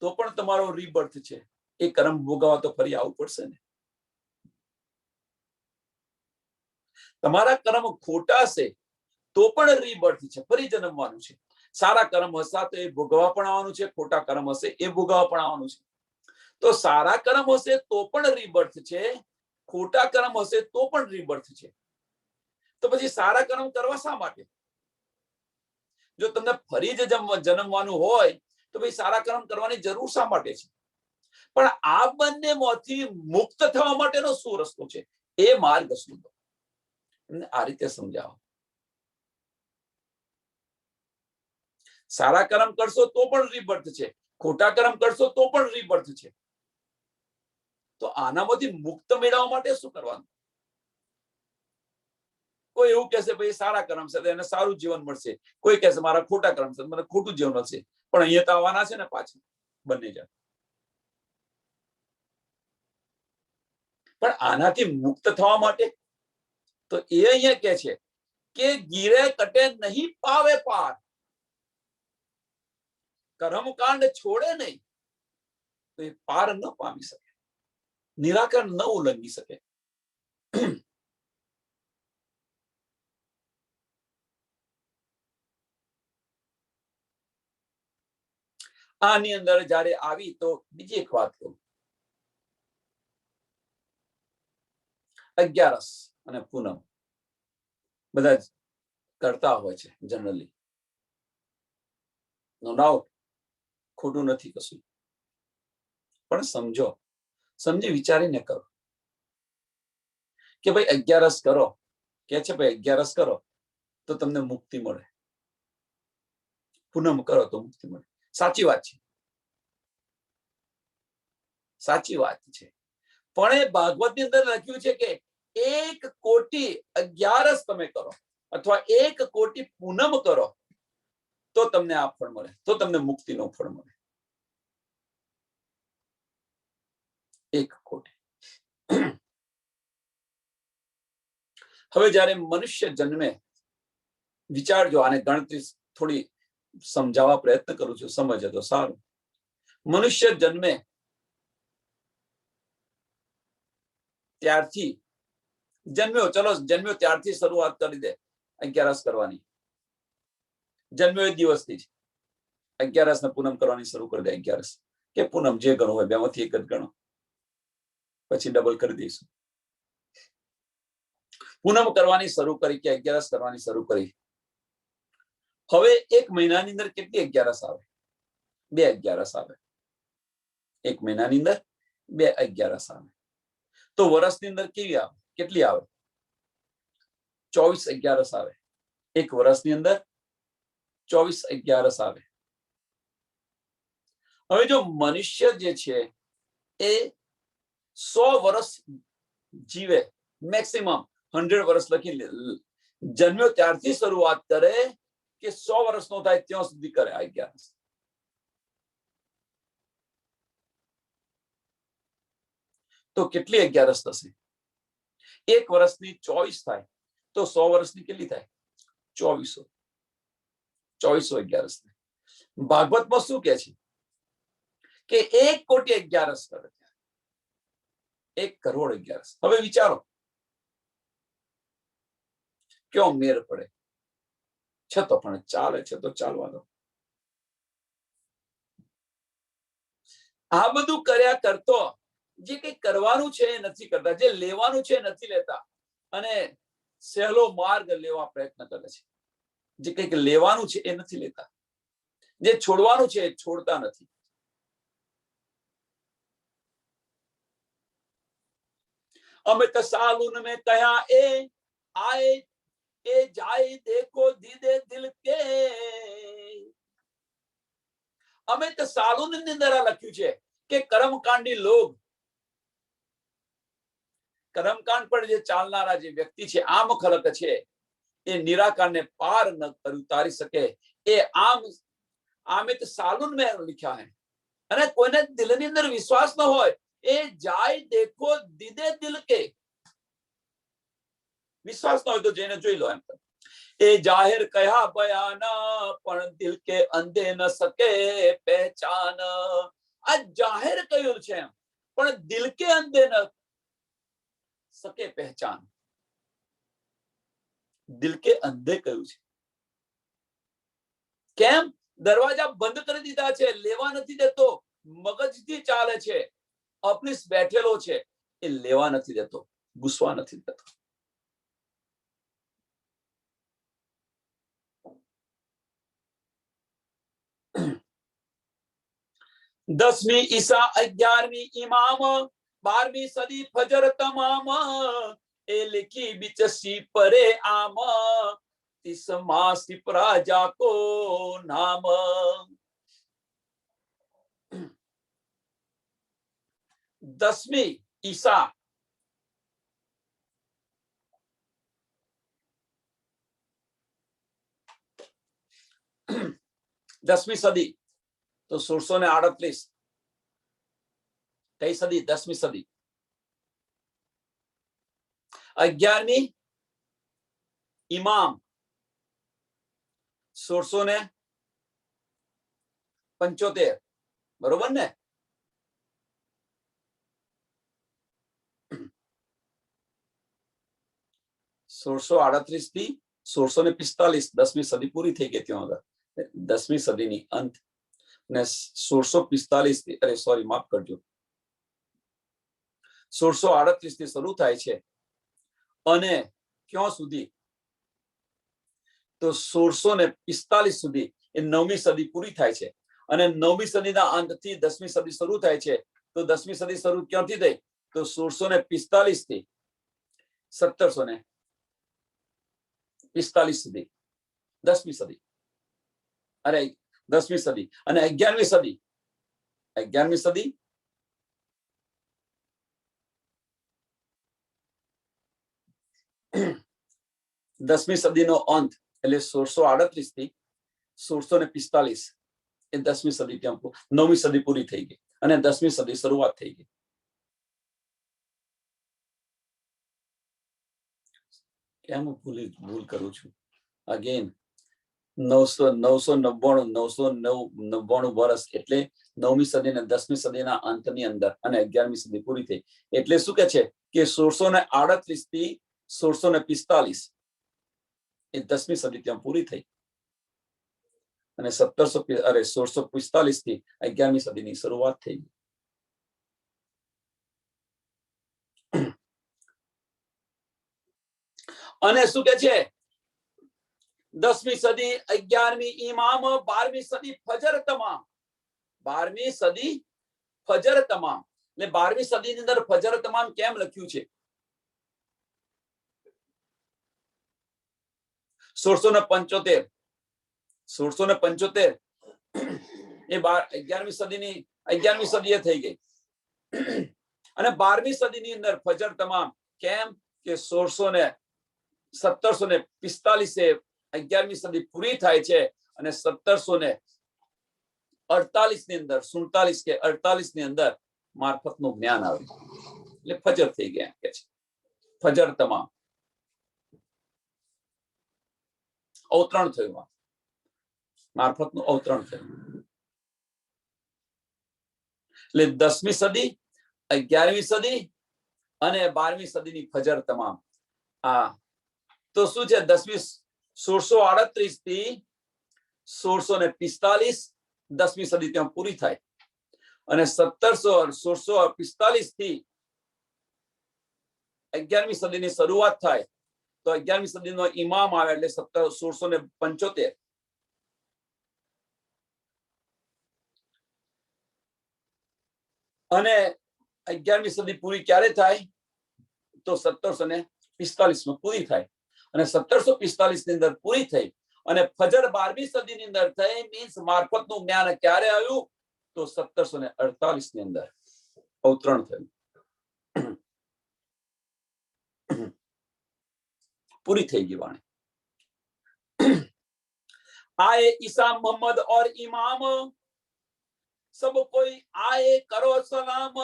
તો પણ તમારો રીબર્થ છે. એ કર્મ ભોગવવા તો ફરી આવવું પડશે ને. તમારા કર્મ ખોટા છે તો પણ રીબર્થ છે, ફરી જન્મવાનું છે. સારા કર્મ હશે તો એ ભોગવવા પણ આવવાનું છે, ખોટા કર્મ હશે એ ભોગવવા પણ આવવાનું છે. તો સારા કર્મ હશે તો પણ રીબર્થ છે, ખોટા કર્મ હશે તો પણ રીબર્થ છે. તો પછી સારા કર્મ કરવા શા માટે? જો તમને ફરી જ જન્મવાનું હોય તો ભાઈ સારા કર્મ કરવાની જરૂર શા માટે છે? પણ આ બંનેમાંથી મુક્ત થવા માટેનો શું રસ્તો છે? એ માર્ગ શું? આ રીતે સમજાવો. સારા કર્મ કરશો તો પણ રીબર્થ છે, ખોટા કર્મ કરશો તો પણ રીબર્થ છે. તો આનામાંથી મુક્ત મેળવવા માટે શું કરવાનું? કોઈ એવું કહેશે ભાઈ સારા કર્મ છે તો એને સારું જીવન મળશે, કોઈ કહેશે મારા ખોટા કર્મ છે મને ખોટું જીવન મળશે. પણ અહીંયા તો આવવાના છે ને પાછા બંને જણ. પણ આનાથી મુક્ત થવા માટે તો એ અહીંયા કે છે કે ગીરે કટે નહીં પાવે પાર. કર્મકાંડ છોડે નહીં તો એ પાર ન પામી શકે, નિરાકરણ ન ઉલ્લંઘી શકે. આની અંદર જયારે આવી તો બીજી એક વાત કહું. 11 અને પૂનમ બધા જ કરતા હોય છે જનરલી. નો ડાઉટ, ખોટું નથી કશું. પણ સમજો, સમજી વિચારીને કરો કે ભાઈ 11 કરો, કે છે ભાઈ 11 કરો તો તમને મુક્તિ મળે, પૂનમ કરો તો મુક્તિ મળે. સાચી વાત છે, સાચી વાત છે. પણ એ ભાગવતની અંદર લખ્યું છે કે 1 કોટી 11 તમે કરો અથવા 1 કોટી પૂનમ કરો તો તમને આ ફળ મળે, તો તમને મુક્તિનો ફળ મળે. 1 કોટી. હવે જયારે મનુષ્ય જન્મે, વિચારજો, આને ગણતરી થોડી સમજાવવા પ્રયત્ન કરું છું, સમજે તો સારું. મનુષ્ય જન્મે ત્યારથી જન્મ્યો, ચલો જન્મ્યો ત્યારથી શરૂઆત કરી દે 11 કરવાની. જન્મ્યો એ દિવસથી જ 11 ને પૂનમ કરવાની શરૂ કરી દે. 11 કે પૂનમ જે ગણો હોય, બેમાંથી એક જ ગણો, પછી ડબલ કરી દઈશું. પૂનમ કરવાની શરૂ કરી કે અગિયારસ કરવાની શરૂ કરી. હવે એક મહિનાની અંદર કેટલી અગિયારસ આવે? 2 અગિયારસ આવે. એક મહિનાની અંદર 2 અગિયારસ આવે. તો વર્ષની અંદર કેવી આવે? કેટલી આવે? 24 અગિયારસ આવે. એક વર્ષની અંદર 24 અગિયારસ આવે. હવે જો મનુષ્ય જે છે એ 100 વર્ષ જીવે, મેક્સિમમ 100 વર્ષ લખી જન્મ્યો ત્યારથી શરૂઆત કરે કે 100 વર્ષનો થાય ત્યાં સુધી કરે આ અગિયારસ. તો કેટલી અગિયારસ થશે? એક વર્ષની 24 થાય તો 100 વર્ષની કેટલી થાય? 2400 અગિયારસ થાય. ભાગવતમાં શું કે છે કે 1 કોટી અગિયારસ કરે, 1 કરોડ અગિયારસ. હવે વિચારો ક્યો મેર પડે છે. તો પણ ચાલે છે તો ચાલવા દો. આ બધું કર્યા કરતો જે કઈ કરવાનું છે એ નથી કરતા, જે લેવાનું છે નથી લેતા, અને સહેલો માર્ગ લેવા પ્રયત્ન કરે છે. જે કંઈક લેવાનું છે એ નથી લેતા, જે છોડવાનું છે એ છોડતા નથી. अमित सालून में कहा ए आए ए जाए देखो दीदे दिल के. अमित सालून ની અંદર લખ્યું છે કે કર્મકાંડી લોગ, કર્મકાંડ પર જે ચાલનારા જે વ્યક્તિ છે, આમ ખલક છે, એ નિરાકારને પાર ન ઉતારી શકે. એ આમ અમિત સાલૂન में લખ્યા है. અને કોઈને દિલની અંદર વિશ્વાસ ન હોય એ જાય દેખો દીદે દિલ કે. વિશ્વાસ ન હોય તો જઈને જોઈ લો. એમ એ જાહેર કયા બયાન પણ દિલ કે અંધે ન સકે પહેચાન. આ જાહેર કહ્યું છે પણ દિલ કે અંધે ન સકે પહેચાન. દિલ કે અંધે કહ્યું છે. કેમ? દરવાજા બંધ કરી દીધા છે, લેવા નથી દેતો. મગજથી ચાલે છે, ઓફિસ બેઠેલો છે, એ લેવા નથી દેતો, ઘૂસવા નથી દેતો. દસમી ઈસા 11મી ઇમામ 12મી સદી ફજર તમામ એ लिखी बिचसी परे आम तिसमा सिपरा जाको नाम. 10મી ઈસા દસમી સદી તો 1638. કઈ સદી? 10મી સદી. 11મી ઇમામ 1675. બરોબર ને? 1638 થી 1645 10મી સદી પૂરી થઈ ગઈ. ત્યાં આગળ 10મી સદીની અંત ને 1645 થી, અરે સોરી માફ કરજો, 1638 થી શરૂ થાય છે અને ક્યાં સુધી? તો 1645 સુધી એ 9મી સદી પૂરી થાય છે. અને 9મી સદીના અંતથી 10મી સદી શરૂ થાય છે. તો 10મી સદી શરૂ ક્યાંથી થઈ? તો 1645 થી 1745 સુધી 10મી સદી. અરે 10મી સદી. અને 11મી સદી, 11મી સદી 10મી સદીનો અંત એટલે 1638 થી 1645 એ 10મી સદી ત્યાં 9મી સદી પૂરી થઈ ગઈ અને 10મી સદી શરૂઆત થઈ ગઈ. કેમ ભૂલ કરું છું? અગેન 999 વર્ષ એટલે 9મી સદી અને 10મી સદીના અંતની અંદર અને 11મી સદી પૂરી થઈ. એટલે શું કે છે કે 1638 થી 1645 એ 10મી સદી ત્યાં પૂરી થઈ અને 1645 થી 11મી સદીની શરૂઆત થઈ. અને શું કે છે 10મી સદી 11મી ઇમામ 12મી સદી ફજર તમામ 12મી સદી ફજર તમામ એટલે 12મી સદીની અંદર ફજર તમામ કેમ લખ્યું છે 1675 એ 11મી સદીની 11મી સદીએ થઈ ગઈ અને 12મી સદીની અંદર ફજર તમામ કેમ કે 1745 11મી સદી પૂરી થાય છે અને 1748 ની અંદર 47 કે 48 ની અંદર મારફતનું જ્ઞાન આવ્યું એટલે ફજર થઈ ગયા કે છે ફજર તમામ અવતરણ થયું મારફતનું અવતરણ થયું એટલે 10મી સદી 11મી સદી અને 12મી સદીની ફજર તમામ આ તો શું છે 10મી 1638 થી 1645 10મી સદી ત્યાં પૂરી થાય અને 1645 થી 11મી સદીની શરૂઆત થાય તો 11મી સદીનો ઇમામ આવે એટલે 1675 અને 11મી સદી પૂરી ક્યારે થાય તો 1745 માં પૂરી થાય અને 1745 ની અંદર પૂરી થઈ અને ફજર 12મી સદીની અંદર થઈ મીન્સ મારફતનું જ્ઞાન ક્યારે આવ્યું તો 1748 ની અંદર અવતરણ થયું पूरी थी वाणी आए ईसा मोहम्मद और इमाम सब कोई आए करो सलाम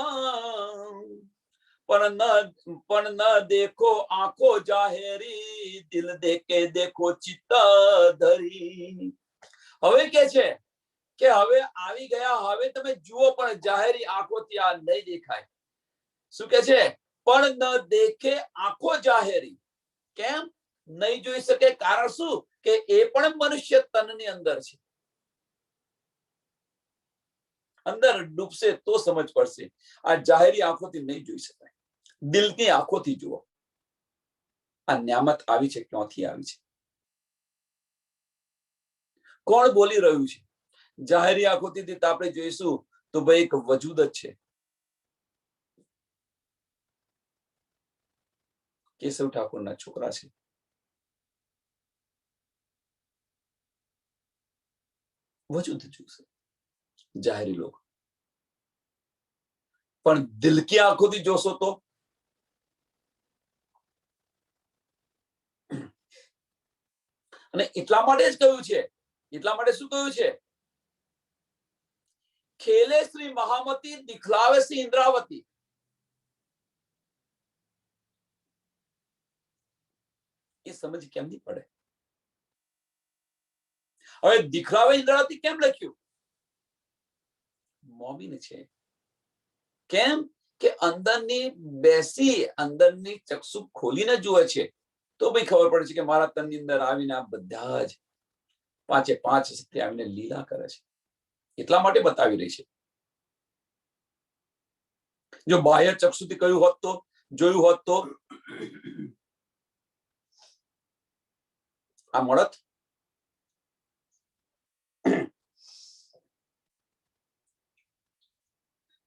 पर न देखो आंखों जाहेरी दिल देके देखो चित्त धरी હવે કે છે કે હવે આવી ગયા હવે તમે જુઓ પણ જાહેરી આંખોથી આ નહીં દેખાય શું કે છે પણ ન દેખે આંખો જાહેરી કેમ નહીં જોઈ શકે કારણ શું કે એ પણ મનુષ્ય તનની અંદર છે અંદર ડૂબશે તો સમજ પડશે આ જાહેરી આંખોથી નહીં જોઈ શકાય દિલની આંખોથી જુઓ આ નિયામત આવી છે ક્યાંથી આવી છે કોણ બોલી રહ્યું છે જાહેરી આંખોથી આપણે જોઈશું તો ભાઈ એક વજૂદ જ છે કેશવ ઠાકોરના છોકરા છે વજૂદ જોશે જાહેરી લોકો પણ દિલ की આંખોથી જોશો તો અને એટલા માટે જ કહ્યું છે એટલા માટે શું કહ્યું છે ખેલે શ્રી મહામતી દિખલાવે શ્રી ઇન્દ્રાવતી એ સમજ કેમ નહીં પડે હવે દિખલાવે ઇન્દ્રાવતી કેમ લખ્યું મોમીન છે કેમ કે અંદરની બેસી અંદરની ચક્ષુ ખોલીને જુએ છે તો ભાઈ ખબર પડે છે કે મારા તનની અંદર આવીને આ બધા જ પાંચે પાંચ શક્તિ આવીને લીલા કરે છે એટલા માટે બતાવી રહી છે જો બાહ્ય ચક્ષુથી કહ્યું હોત તો જોયું હોત તો આ મળત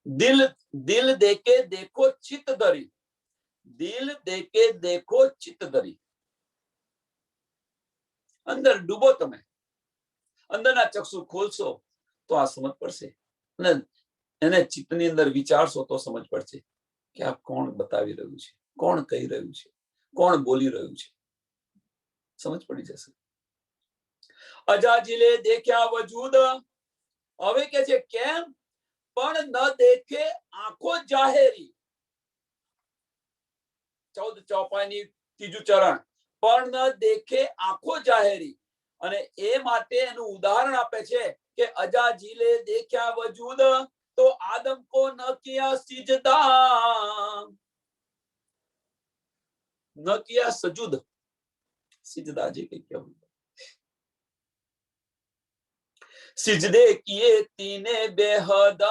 दिल दिल देके देखो चित धरी दिल देके देखो चित धरी अंदर डूबो તમે અંદરના ચક્ષુ ખોલશો તો આ સમજ પડશે અને એને ચિત્તની અંદર વિચારશો તો સમજ પડશે કે આ કોણ બતાવી રહ્યું છે કોણ કહી રહ્યું છે કોણ બોલી રહ્યું છે સમજ પડી જશે અજાજીલે દેખ્યા વજૂદ હવે કે છે કેમ પણ ન દેખે આંખો જાહેરી 14 ચોપાઈની ત્રીજું ચરણ પણ ન દેખે આંખો જાહેરી અને એ માટે એનું ઉદાહરણ આપે છે કે અજાજીલે દેખ્યા વજૂદ તો આદમ કો ન કિયા સિજદા ન કિયા સજુદ સિજદા જે કઈ કેવું सिजदे किए तीने बेहद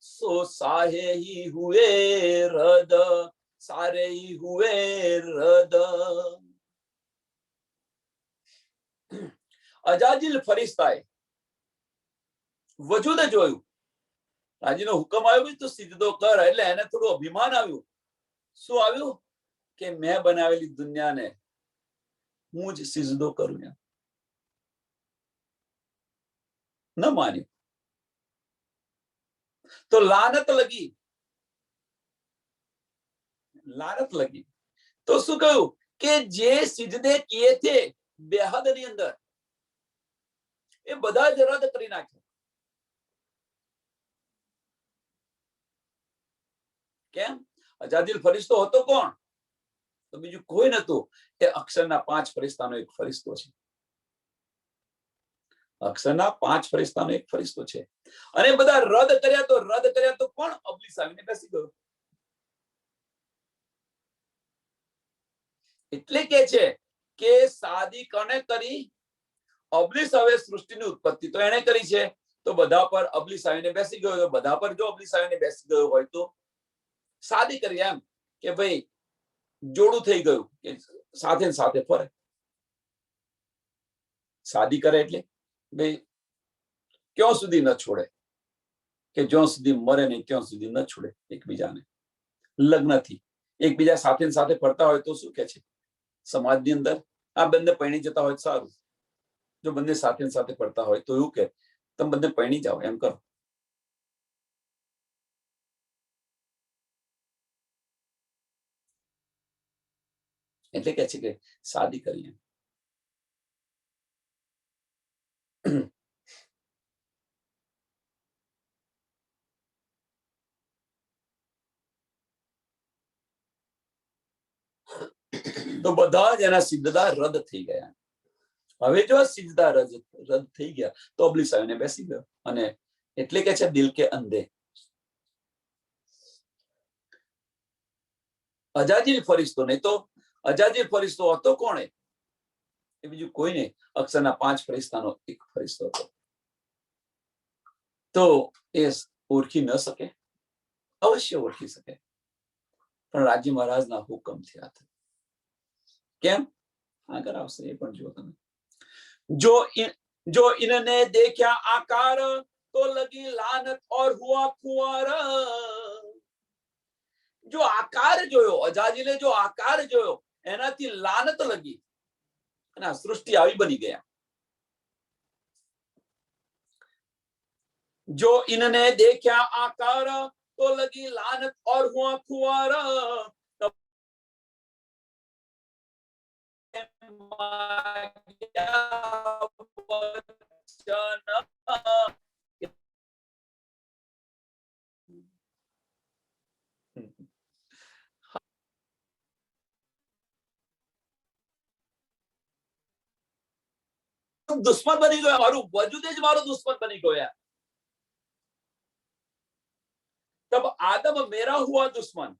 सो साहे ही हुए रद सारे ही हुए रद અજાજીલ ફરિશ્તાએ વજૂદ જોયું, રાજીનો હુકમ આવ્યો તો સિજદો કર, એટલે એને થોડું અભિમાન આવ્યું. શું આવ્યું? કે મેં બનાવેલી દુનિયાને હું જ સિજદો કરું. ન માન્યું તો લાનત લગી. લાનત લગી તો શું કહ્યું કે જે સિજદે કિએ થે બેહદ ની અંદર, એ બધા જ રદ કરી નાખ્યા. કેમ? અજાજીલ ફરિશ્તો હતો કોણ? તો બીજું કોઈ નતું, એ અક્ષરના 5 ફરિશ્તાનો એક ફરિશ્તો છે. અક્ષરના 5 ફરિશ્તાનો એક ફરિશ્તો છે. અને બધા રદ કર્યા તો કોણ? અબલીસ આવીને બેસી ગયો. એટલે કે છે કે સાદી કોને કરી? અબલીસ. હવે સૃષ્ટિની ઉત્પત્તિ તો એને કરી છે, તો બધા પર અબલીસ આવીને બેસી ગયો. બધા પર જો અબલીસ આવીને બેસી ગયો હોય તો સાદી કરી, એમ કે ભાઈ જોડું થઈ ગયું, કે સાથે સાથે ફરે. સાદી કરે એટલે ભાઈ ક્યાં સુધી ન છોડે, કે જ્યાં સુધી મરે નહીં ત્યાં સુધી ન છોડે એકબીજાને. લગ્નથી એકબીજા સાથે સાથે ફરતા હોય તો શું કે છે સમાજની અંદર? આ બંને પરણી જતા હોય સારું. જો બંને સાથે સાથે ફરતા હોય તો એવું કે તમે બંને પરણી જાઓ, એમ કરો. એટલે કે છે કે શાદી કરીએ. તો બધા જ એના સિદ્ધતા રદ થઈ ગયા. હવે જો સિદ્ધતા રદ થઈ ગયા તો અબલીસ આવીને બેસી ગયો. અને એટલે કે છે દિલ કે અંધે. અજાજીલ ફરિશ્તો નહીં તો અજાજીલ ફરિશ્તો હતો કોણે? એ બીજું કોઈ નહીં, અક્ષરના 5 ફરિશ્તાનો એક ફરિશ્તો હતો. તો એ ઓળખી ન શકે? અવશ્ય ઓળખી શકે, પણ રાજી મહારાજના હુકમ થયા હતા. કેમ? આગળ આવશે એ પણ જુઓ તમે. जो इन्होंने देखा आकार तो लगी लानत और हुआ कुंवर. जो आकार જોયો, અજાજીલે જો આકાર જોયો એનાથી લાનત લગી અને સૃષ્ટિ આવી બની ગયા. जो इन्होंने देखा आकार तो लगी लानत और हुआ कुंवर. दुश्मन बनी गया, मारू वजूद ज मारो दुश्मन बनी गया. तब आदम मेरा हुआ दुश्मन.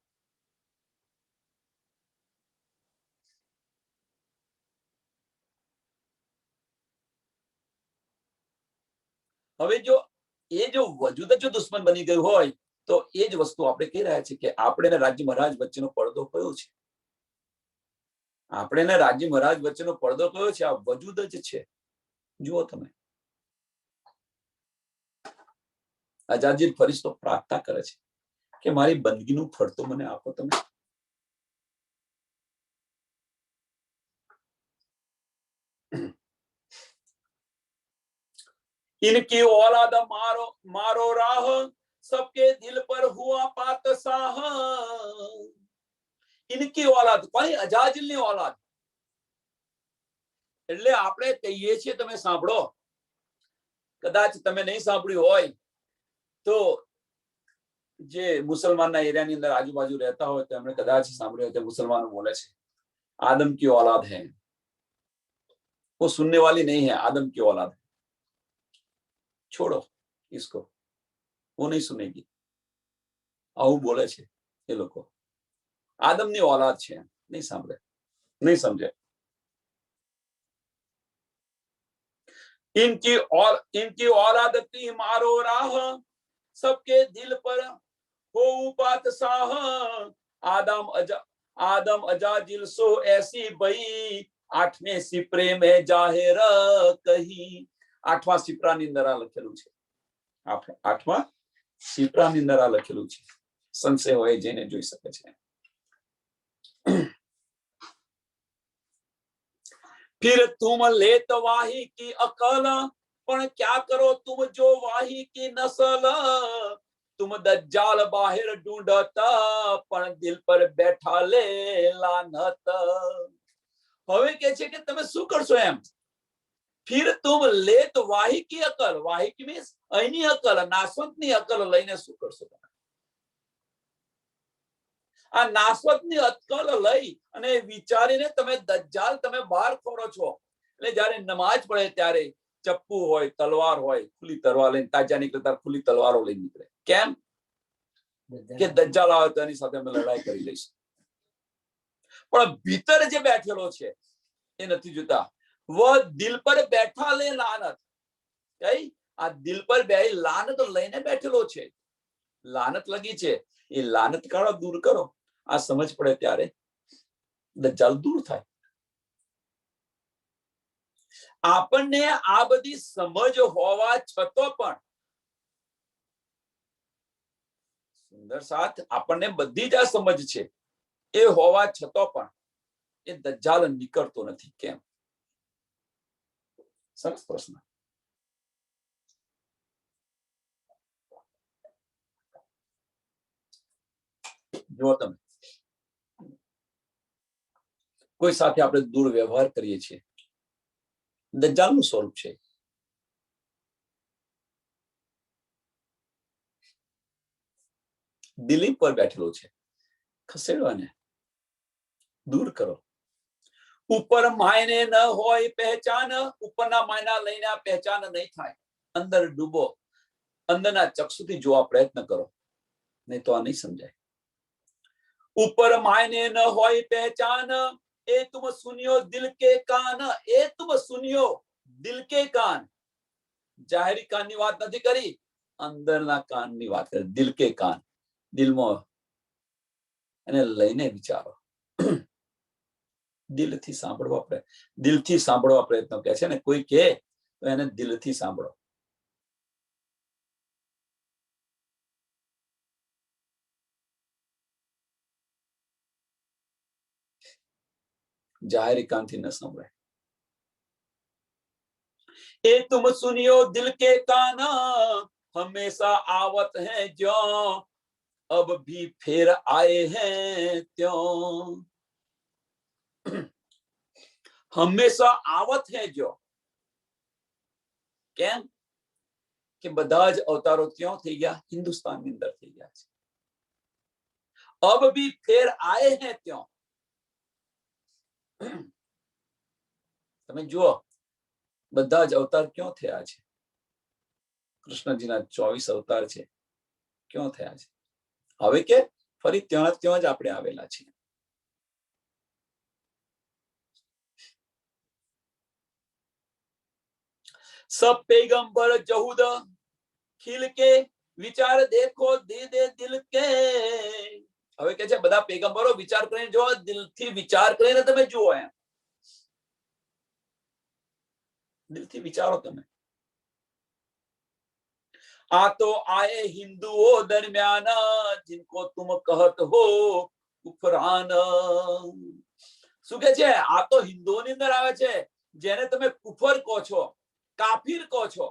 હવે જો એ જો વજૂદ જો દુશ્મન બની ગયું હોય તો એ જ વસ્તુ આપણે કહી રહ્યા છીએ કે આપણે રાજ્ય મહારાજ વચ્ચેનો પડદો કયો છે? આપણે રાજ્ય મહારાજ વચ્ચેનો પડદો કયો છે? આ વજૂદ જ છે. જુઓ તમે, અજાજીલ ફરિશ્તો પ્રાર્થના કરે છે કે મારી બંદગીનું ફળ તો મને આપો તમે. इनकी औलाद मारो मारो राह सबके दिल पर हुआ पातशाह. इनकी औलाद कोई? અજાજીલની औलाद. એટલે આપણે કહીએ છીએ, તમે સાંભળો, કદાચ તમે નહીં સાંભળ્યું હોય તો જે મુસલમાનના એરિયાની અંદર આજુબાજુ રહેતા હોય તો એમણે કદાચ સાંભળ્યું હોય. મુસલમાનો બોલે છે आदम की औलाद है. वो सुनने वाली नहीं है, आदम की औलाद है. छोड़ो इसको, वो नहीं सुनेगी. આવું બોલે છે એ લોકો. આદમની औलाद છે, નહીં સાંભળે, નહીં समझे. इनकी औलाद की मारो राह सबके दिल पर हो पातशाह. आदम अजाजिल सो ऐसी भई આઠમે સિપરે મેં જાહેર કહી. આઠમા સિપરાની અંદર આ લખેલું છે. આઠમા સિપરાની અંદર આ લખેલું છે. સંશય હોય જેને જોઈ શકે છે. फिर तुम लेत वाही की अकल, पण क्या करो तुम जो वाही की नस्ल. तुम दज्जाल बाहर ढूंढता, पण दिल पर बैठा ले लानत. હવે કે છે કે તમે શું કરશો એમ. फिर तुम लेत वाही की अकल, वाही की मीन्स અહીંની અકલ, નાશવંતની અકલ લઈને શું કરશો તમે. આ નાશવંતની અકલ લઈ અને વિચારીને તમે દજ્જાલ તમે બહાર ખોરો છો. એટલે જ્યારે નમાજ પડે ત્યારે ચપ્પુ હોય, તલવાર હોય, ખુલ્લી તલવાર લઈને તાજા નીકળે ત્યારે ખુલ્લી તલવારો લઈને નીકળે. કેમ કે દજ્જાલ આવે તો એની સાથે અમે લડાઈ કરી લઈશું. પણ ભીતર જે બેઠેલો છે એ નથી જોતા. વ દિલ પર બેઠા લે લાનત. કઈ આ દિલ પર બે લાનત લઈને બેઠેલો છે. લાનત લગી છે, એ લાનત કાઢો, દૂર કરો. આ સમજ પડે ત્યારે દજ્જાલ દૂર થાય. આપણને આ બધી સમજ હોવા છતાં પણ સુંદર સાથ આપણને બધી જ આ સમજ છે, એ હોવા છતાં પણ એ દજ્જાલ નીકળતો નથી. કેમ? સરસ પ્રશ્ન. જો તમે કોઈ સાથે આપણે દુર્વ્યવહાર કરીએ છીએ, દજ્જાલનું સ્વરૂપ છે. દિલીપ પર બેઠેલો છે, ખસેડવાને દૂર કરો. ઉપર માયને ન હોય પહેચાન, ઉપરના માયના લઈને આ પહેચાન નહીં થાય. અંદર ડૂબો, અંદરના ચક્ષુથી જોવા પ્રયત્ન કરો, નહીં તો આ નહીં સમજાય. ઉપર માયને ન હોય પહેચાન, એ તુમ સુનિયો દિલ કે કાન. એ તુમ સુનિયો દિલ કે કાન. જાહેરી કાનની વાત નથી કરી, અંદરના કાનની વાત કરી. દિલ કે કાન, દિલમાં એને લઈને વિચારો. દિલથી સાંભળવા પ્રયત્ન કહે છે ને. કોઈ કહે તો એને દિલથી સાંભળો. જાહેરી કાનથી ન સાંભળે. એ તુમ સુનિયો દિલ કે કાન, હંમેશા આવત હૈ જો, अब भी फिर आए हैं त्यों. હંમેશા આવત હે જો. કેમ કે બધા જ અવતારો ક્યાં થઈ ગયા? હિન્દુસ્તાનની અંદર થઈ ગયા છે. અબ ભી ફેર આએ હે ત્યોં. તમે જુઓ બધા જ અવતાર ક્યાં થયા છે? કૃષ્ણજીના 24 અવતાર છે, ક્યાં થયા છે? હવે કે ફરી ત્યાં જ આપણે આવેલા છીએ. सब पैगंबर जहूद खिल के विचार देखो दे दे दिल के. હવે કે છે બધા પેગંબરો વિચાર કરીને જો, દિલથી વિચાર કરીને તમે જુઓ. એમ દિલથી વિચારો તમે. આ તો આए हिंदुओं दरमियान, जिनको तुम कहत हो कुफरान. શું કે છે? આ તો હિન્દુઓની અંદર આવે છે, જેને તમે કુફર કહો છો, કાફિર કહો છો.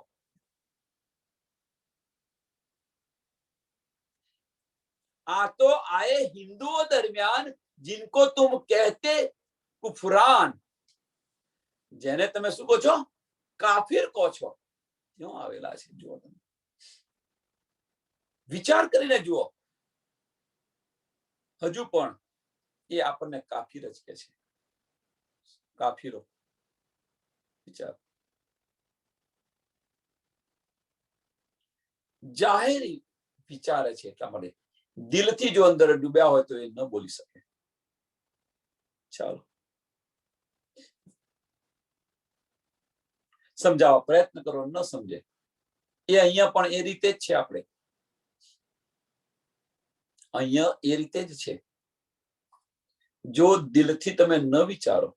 આ તો આए हिंदुओं दरमियान, जिनको तुम कहते कुफरान. જેને તમે શું કહો છો? કાફિર કહો છો. ક્યાં આવેલા છે? જુઓ તમે, વિચાર કરીને જુઓ. હજુ પણ એ આપણને કાફિર જ કહે છે. કાફિરો. વિચાર. જાહેરી વિચારે છે એટલા માટે. દિલથી જો અંદર ડૂબ્યા હોય તો એ ન બોલી શકે. ચાલો સમજાવવા પ્રયત્ન કરો, ન સમજે એ અહીંયા પણ એ રીતે જ છે. આપણે અહીંયા એ રીતે જ છે. જો દિલથી તમે ન વિચારો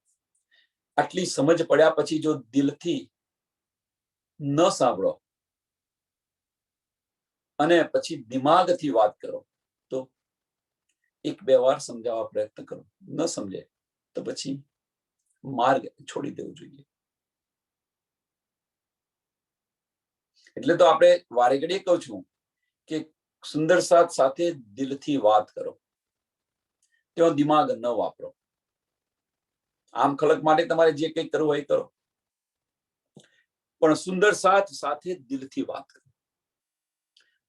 આટલી સમજ પડ્યા પછી જો દિલથી ન સાંભળો અને પછી દિમાગથી વાત કરો તો એક બે વાર સમજાવવા પ્રયત્ન કરો, ન સમજે તો પછી માર્ગ છોડી દેવું જોઈએ. એટલે તો આપણે વારે ઘડીએ કહું છું કે સુંદર સાથ સાથે દિલથી વાત કરો, ત્યાં દિમાગ ન વાપરો. આમ ખલક માટે તમારે જે કંઈ કરવું હોય કરો, પણ સુંદર સાથ સાથે દિલથી વાત કરો.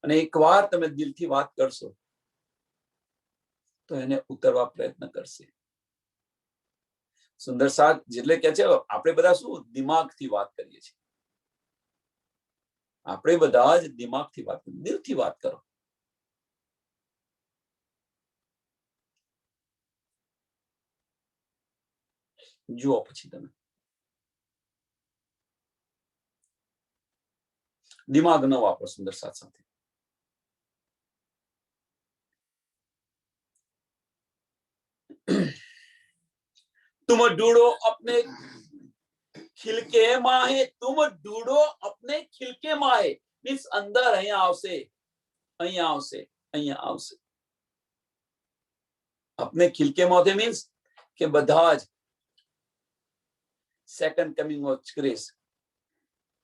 અને એકવાર તમે દિલથી વાત કરશો તો એને ઉતરવા પ્રયત્ન કરશે. સુંદર સાથ જેટલે કે છે આપણે બધા શું દિમાગથી વાત કરીએ છીએ, આપણે બધા જ દિમાગથી વાત કરીએ, દિલથી વાત કરો. જુઓ પછી તમે दिमाग न वापरो सुंदर साथ साथे. तुम ढूंढो अपने खिलके माहे, तुम ढूंढो अपने खिलके माहे मीन्स अंदर અહીંયા આવશે, અહીંયા આવશે, અહીંયા આવશે. अपने खिलके माथे मीन्स કે બધા જ સેકન્ડ કમિંગ ઓફ ક્રિસ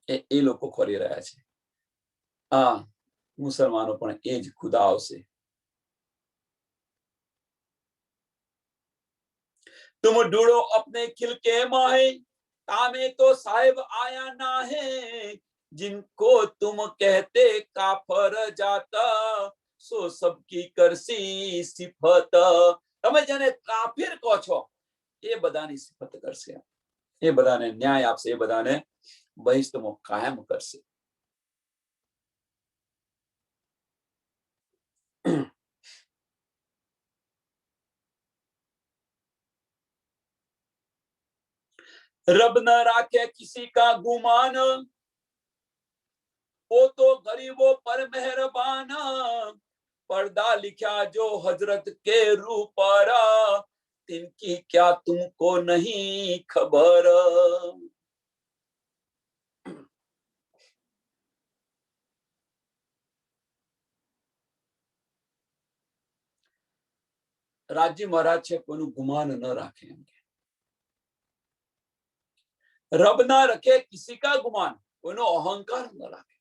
એ લોકો ખોરી રહ્યા છે. મુસલમાનો પણ એ જ ખુદા આવશે. तुम ढूंढो अपने खिलके माहे, तामे तो साहिब आया ना है, जिनको तुम कहते काफर जाता, सो सबकी करसी सिफत. તમે જેને કાફિર કહો છો એ બધાની સિફત કરશે, એ બધાને ન્યાય આપશે, એ બધાને બહિષ્તમો કાયમ કરશે. रब न राखे किसी का गुमान, वो तो गरीबों पर मेहरबान, पर्दा लिखा जो हजरत के रूप पर, तिनकी क्या तुमको नहीं खबर. રાજ્ય મહારાજ છે કોઈનું ગુમાન ન રાખે. રબ ના રખે કિસી કા ગુમાન, કોઈનો અહંકાર ન રાખે.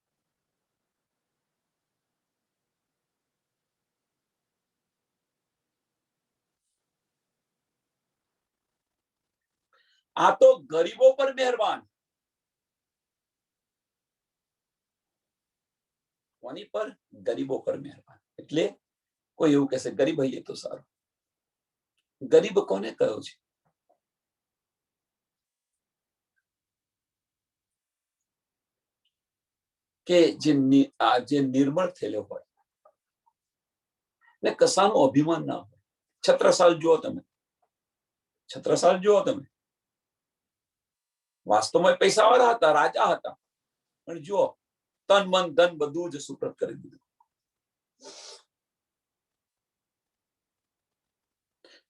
આ તો ગરીબો પર મહેરબાન. કોની પર? ગરીબો પર મહેરબાન. એટલે કોઈ એવું કહેશે ગરીબ હઈએ તો સારું. ગરીબ કોને કહ્યો છે? કે જે નિર્મળ થયેલો હોય ને કશાનું અભિમાન ના હોય. છત્રસાલ જુઓ તમે, છત્રસાલ જુઓ તમે, વાસ્તવમાં પૈસાવાળા હતા, રાજા હતા, પણ જુઓ તન મન ધન બધું જ સુપ્રત કરી દીધું.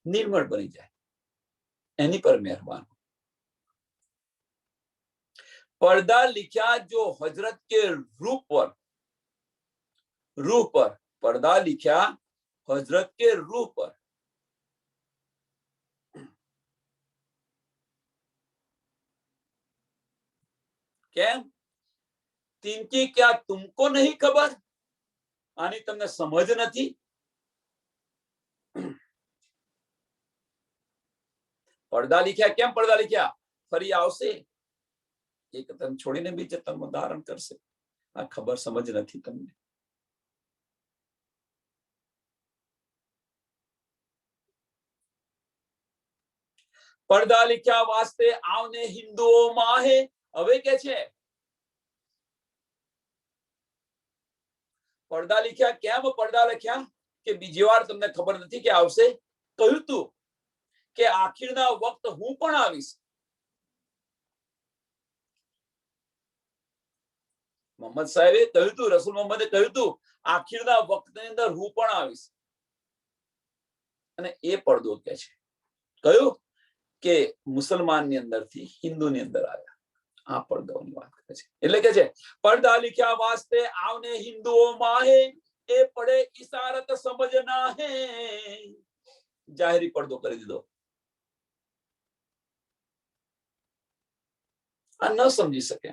निर्मल बनी जाए एनी पर मेहरबान. पर्दा लिखा जो हजरत के रूप पर पर्दा लिखा हजरत के रूप पर. કેમ? तिनकी क्या तुमको नहीं खबर? आनी तमने समझ नहीं. પડદા लिख्या કેમ પડદા लिख्या? ફરી આવશે, એક તન છોડીને બીજે તન ધારણ કરશે. આ ખબર સમજ નથી તમને. પડદા लिख्या વાસ્તે આવને હિન્દુઓ માહે. હવે કે છે પડદા लिख्या કેમ પડદા લખ્યા? કે બીજી વાર તમને ખબર નથી કે આવશે. કહ્યું તું કે આખીરના વખત હું પણ આવીશ. મોહમ્મદ સાહેબે કહ્યું તું, રસૂલ મોહમ્મદે કહ્યું તું આખીરના વખતની અંદર હું પણ આવીશ. અને એ પડદો કે છે કયું કે મુસલમાનની અંદરથી હિન્દુની અંદર આવ્યા. આ પડદાઓની વાત કરે છે. એટલે કે છે પડદા લીખ્યા વાસ્તે આવને હિન્દુઓ માહે એ પડે ઈશારત સમજના હે. જાહેરી પડદો કરી દીધો. આ ન સમજી શકે.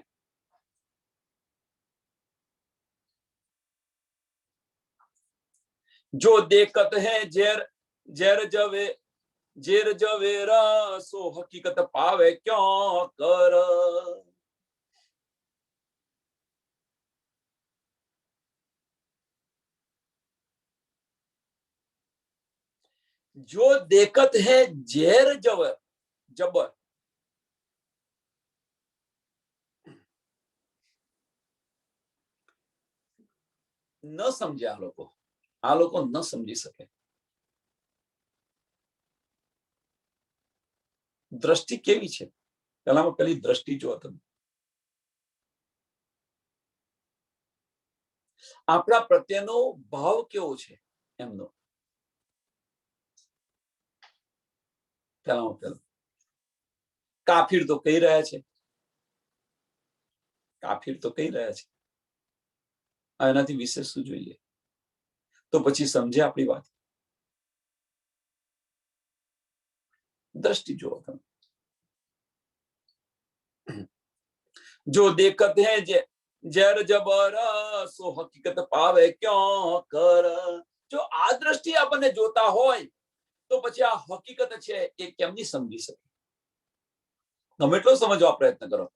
જો દેખત હે ઝેર ઝેર જવે ઝેર જવેરા સો હકીકત પાવે ક્યાં કર. जो देखत है ઝેર જબર જબર ન સમજે. આ લોકો ન સમજી શકે. દ્રષ્ટિ કેવી છે? પેલામાં પેલી દ્રષ્ટિ જો તમે આપણા પ્રત્યેનો ભાવ કેવો છે એમનો. પેલામાં પેલું કાફીર તો કહી રહ્યા છે, કાફીર તો કહી રહ્યા છે. એનાથી વિશેષ શું જોઈએ? તો પછી સમજે આપણી વાત. દ્રષ્ટિ જુઓ તમે. જો દેખત હે ઝેર જબર સો હકીકત પાવે ક્યાં કર. જો આ દ્રષ્ટિ આપણને જોતા હોય તો પછી આ હકીકત છે એ કેમની સમજી શકે? ગમે એટલો સમજવા પ્રયત્ન કરો,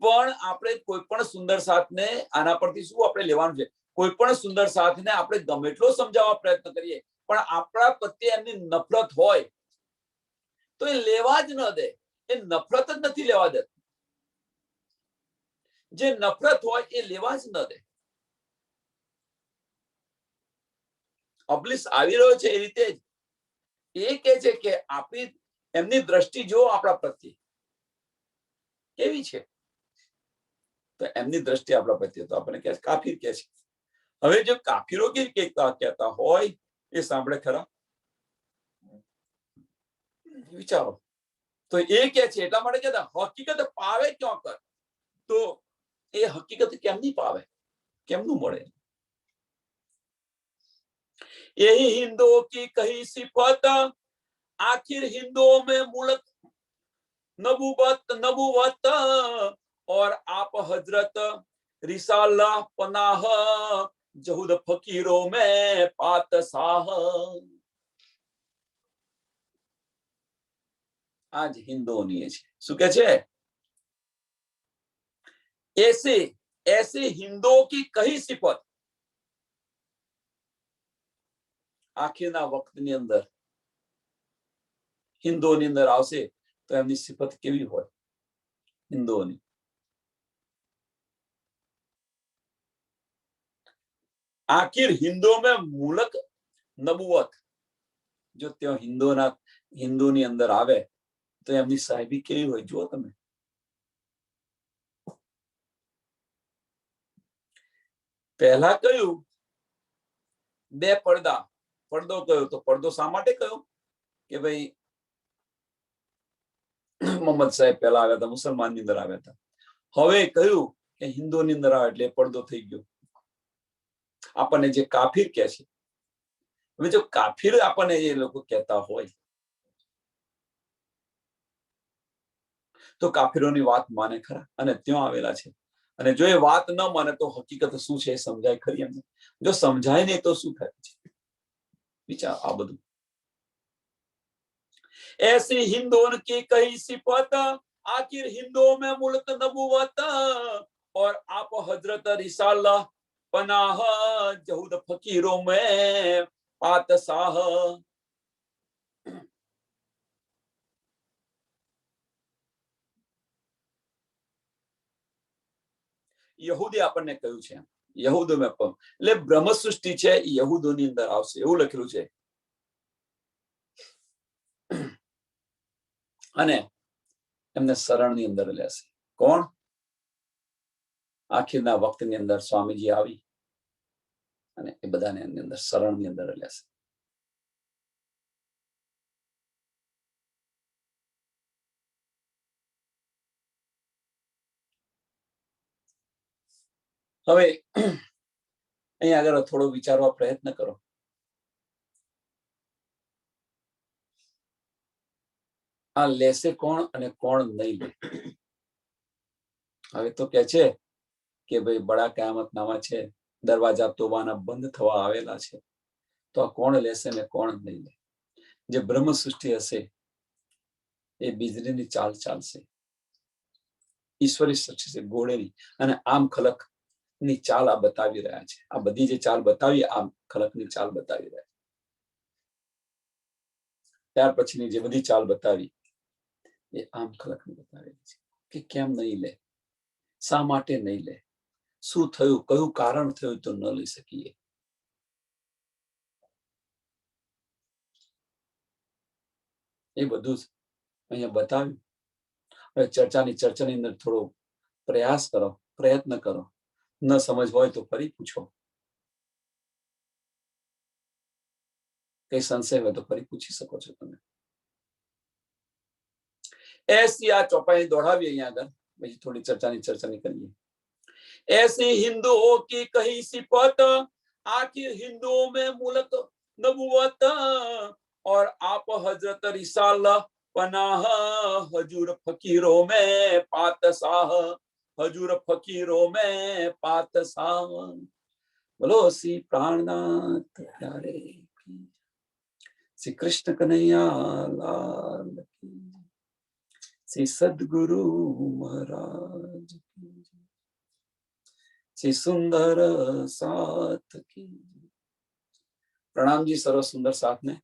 પણ આપણે કોઈ પણ સુંદર સાથને આના પરથી શું આપણે લેવાનું છે? કોઈ પણ સુંદર સાથને આપણે ગમે એટલો સમજાવવા પ્રયત્ન કરીએ, પણ આપણા પ્રત્યે એમની નફરત હોય તો એ લેવા જ ન દે. એ નફરત જ નથી લેવા દે. જે નફરત હોય એ લેવા જ ન દે. અબલિસ આવી રહ્યો છે એ રીતે જ એ કહે છે કે આપણી એમની દ્રષ્ટિ જો આપણા પ્રત્યે કેવી છે, તો એમની દ્રષ્ટિ આપણા પ્રત્યે તો આપણને કહે કાફીર કહે છે. હવે જો કાફીરો કહેતા હોય એ સાંભળે ખરા? વિચારો. તો એ કે છે એટલા માટે કહેતા હકીકત પાવે ક્યાં કર. તો એ હકીકત કેમની પાવે, કેમનું મળે? यही हिंदुओं की कही सिफत आखिर हिंदुओं में मूलत नबूवत और आप हजरत रिसाला पनाह जहुद फकीरों में पातशाह. आज हिंदुओની છે શું કહે છે? ऐसे ऐसे हिंदुओं की कही सिफत આખિરના વખતની અંદર હિન્દુઓની અંદર આવશે તો એમની સિફત કેવી હોય હિન્દુઓની? આખિર હિન્દુઓ में मूलक नबूवत. જો ત્યાં હિન્દુની અંદર આવે તો એમની સાહેબી કેવી હોય જુઓ તમે. પહેલા કયું બે પડદા. પડદો કયો તો પડદો શા માટે કયો કે ભાઈ મોહમ્મદ સાહેબ પહેલા આવ્યા હતા, મુસલમાનની અંદર આવ્યા હતા. હવે કહ્યું કે હિન્દુની અંદર આવે એટલે પડદો થઈ ગયો. આપણને જે કાફીર કહે છે, હવે જો કાફીર આપણને એ લોકો કહેતા હોય તો કાફીરોની વાત માને ખરા? અને ત્યાં આવેલા છે. અને જો એ વાત ન માને તો હકીકત શું છે એ સમજાય ખરી એમને? જો સમજાય નહીં તો શું થાય છે? વિચાર આ બધું. ऐसी हिंदुओं की कही सिफत आखिर हिंदुओं में मुल्क नबूवत और आप हजरत रिसाला पनाह जहुद फकीरों में पातशाह. યહૂદી આપણને કહ્યું છે યહૂદોમાં પણ એટલે બ્રહ્મ સૃષ્ટિ છે યહૂદોની અંદર આવશે એવું લખેલું છે. અને એમને શરણની અંદર લેશે. કોણ? આખિરના વખતની અંદર સ્વામીજી આવી અને એ બધાને એની અંદર શરણની અંદર લેશે. હવે અહીંયા આગળ થોડો વિચારવા પ્રયત્ન કરો. આ લેશે કોણ અને કોણ નહીં લે? હવે તો કે છે કે ભાઈ બડા કયામતનામા છે, દરવાજા તોબાના બંધ થવા આવેલા છે, તો આ કોણ લેશે ને કોણ નહીં લે? જે બ્રહ્મ સૃષ્ટિ હશે એ બીજળીની ચાલ ચાલશે, ઈશ્વરી સૃષ્ટિ છે ઘોડેની, અને આમ ખલક ની ચાલ આ બતાવી રહ્યા છે. આ બધી જે ચાલ બતાવી આમ ખલકની ચાલ બતાવી રહ્યા છે. ત્યાર પછીની જે બધી ચાલ બતાવી એ આમ ખલકની બતાવેલી છે કે કેમ નહીં લે, શા માટે નહીં લે, શું થયું, કયું કારણ થયું તો ન લઈ શકીએ. એ બધું જ અહીંયા બતાવ્યું. હવે ચર્ચાની અંદર થોડો પ્રયાસ કરો, પ્રયત્ન કરો. ન સમજ હોય તો ફરી પૂછો, કઈ સંશય હોય તો ફરી પૂછી શકો છો તમે. ऐसी આ ચોપાઈ દોડાવી અહીંયા આગળ પછી થોડી ચર્ચાની કરીએ. ऐसी हिंदुओं की कही सिफत, आखिर हिंदुओं में मूलत नबुवत, और आप हजरत रिसाला पनाह, हजूर फकीरों में पातशाह, हजूर फकीरों में पातशाह. बोलो श्री प्राणनाथ प्यारे श्री कृष्ण कन्हैया लाल की, श्री सद्गुरु महाराज की, श्री सुंदर साथ की. प्रणाम जी सर्व सुंदर साथ ने.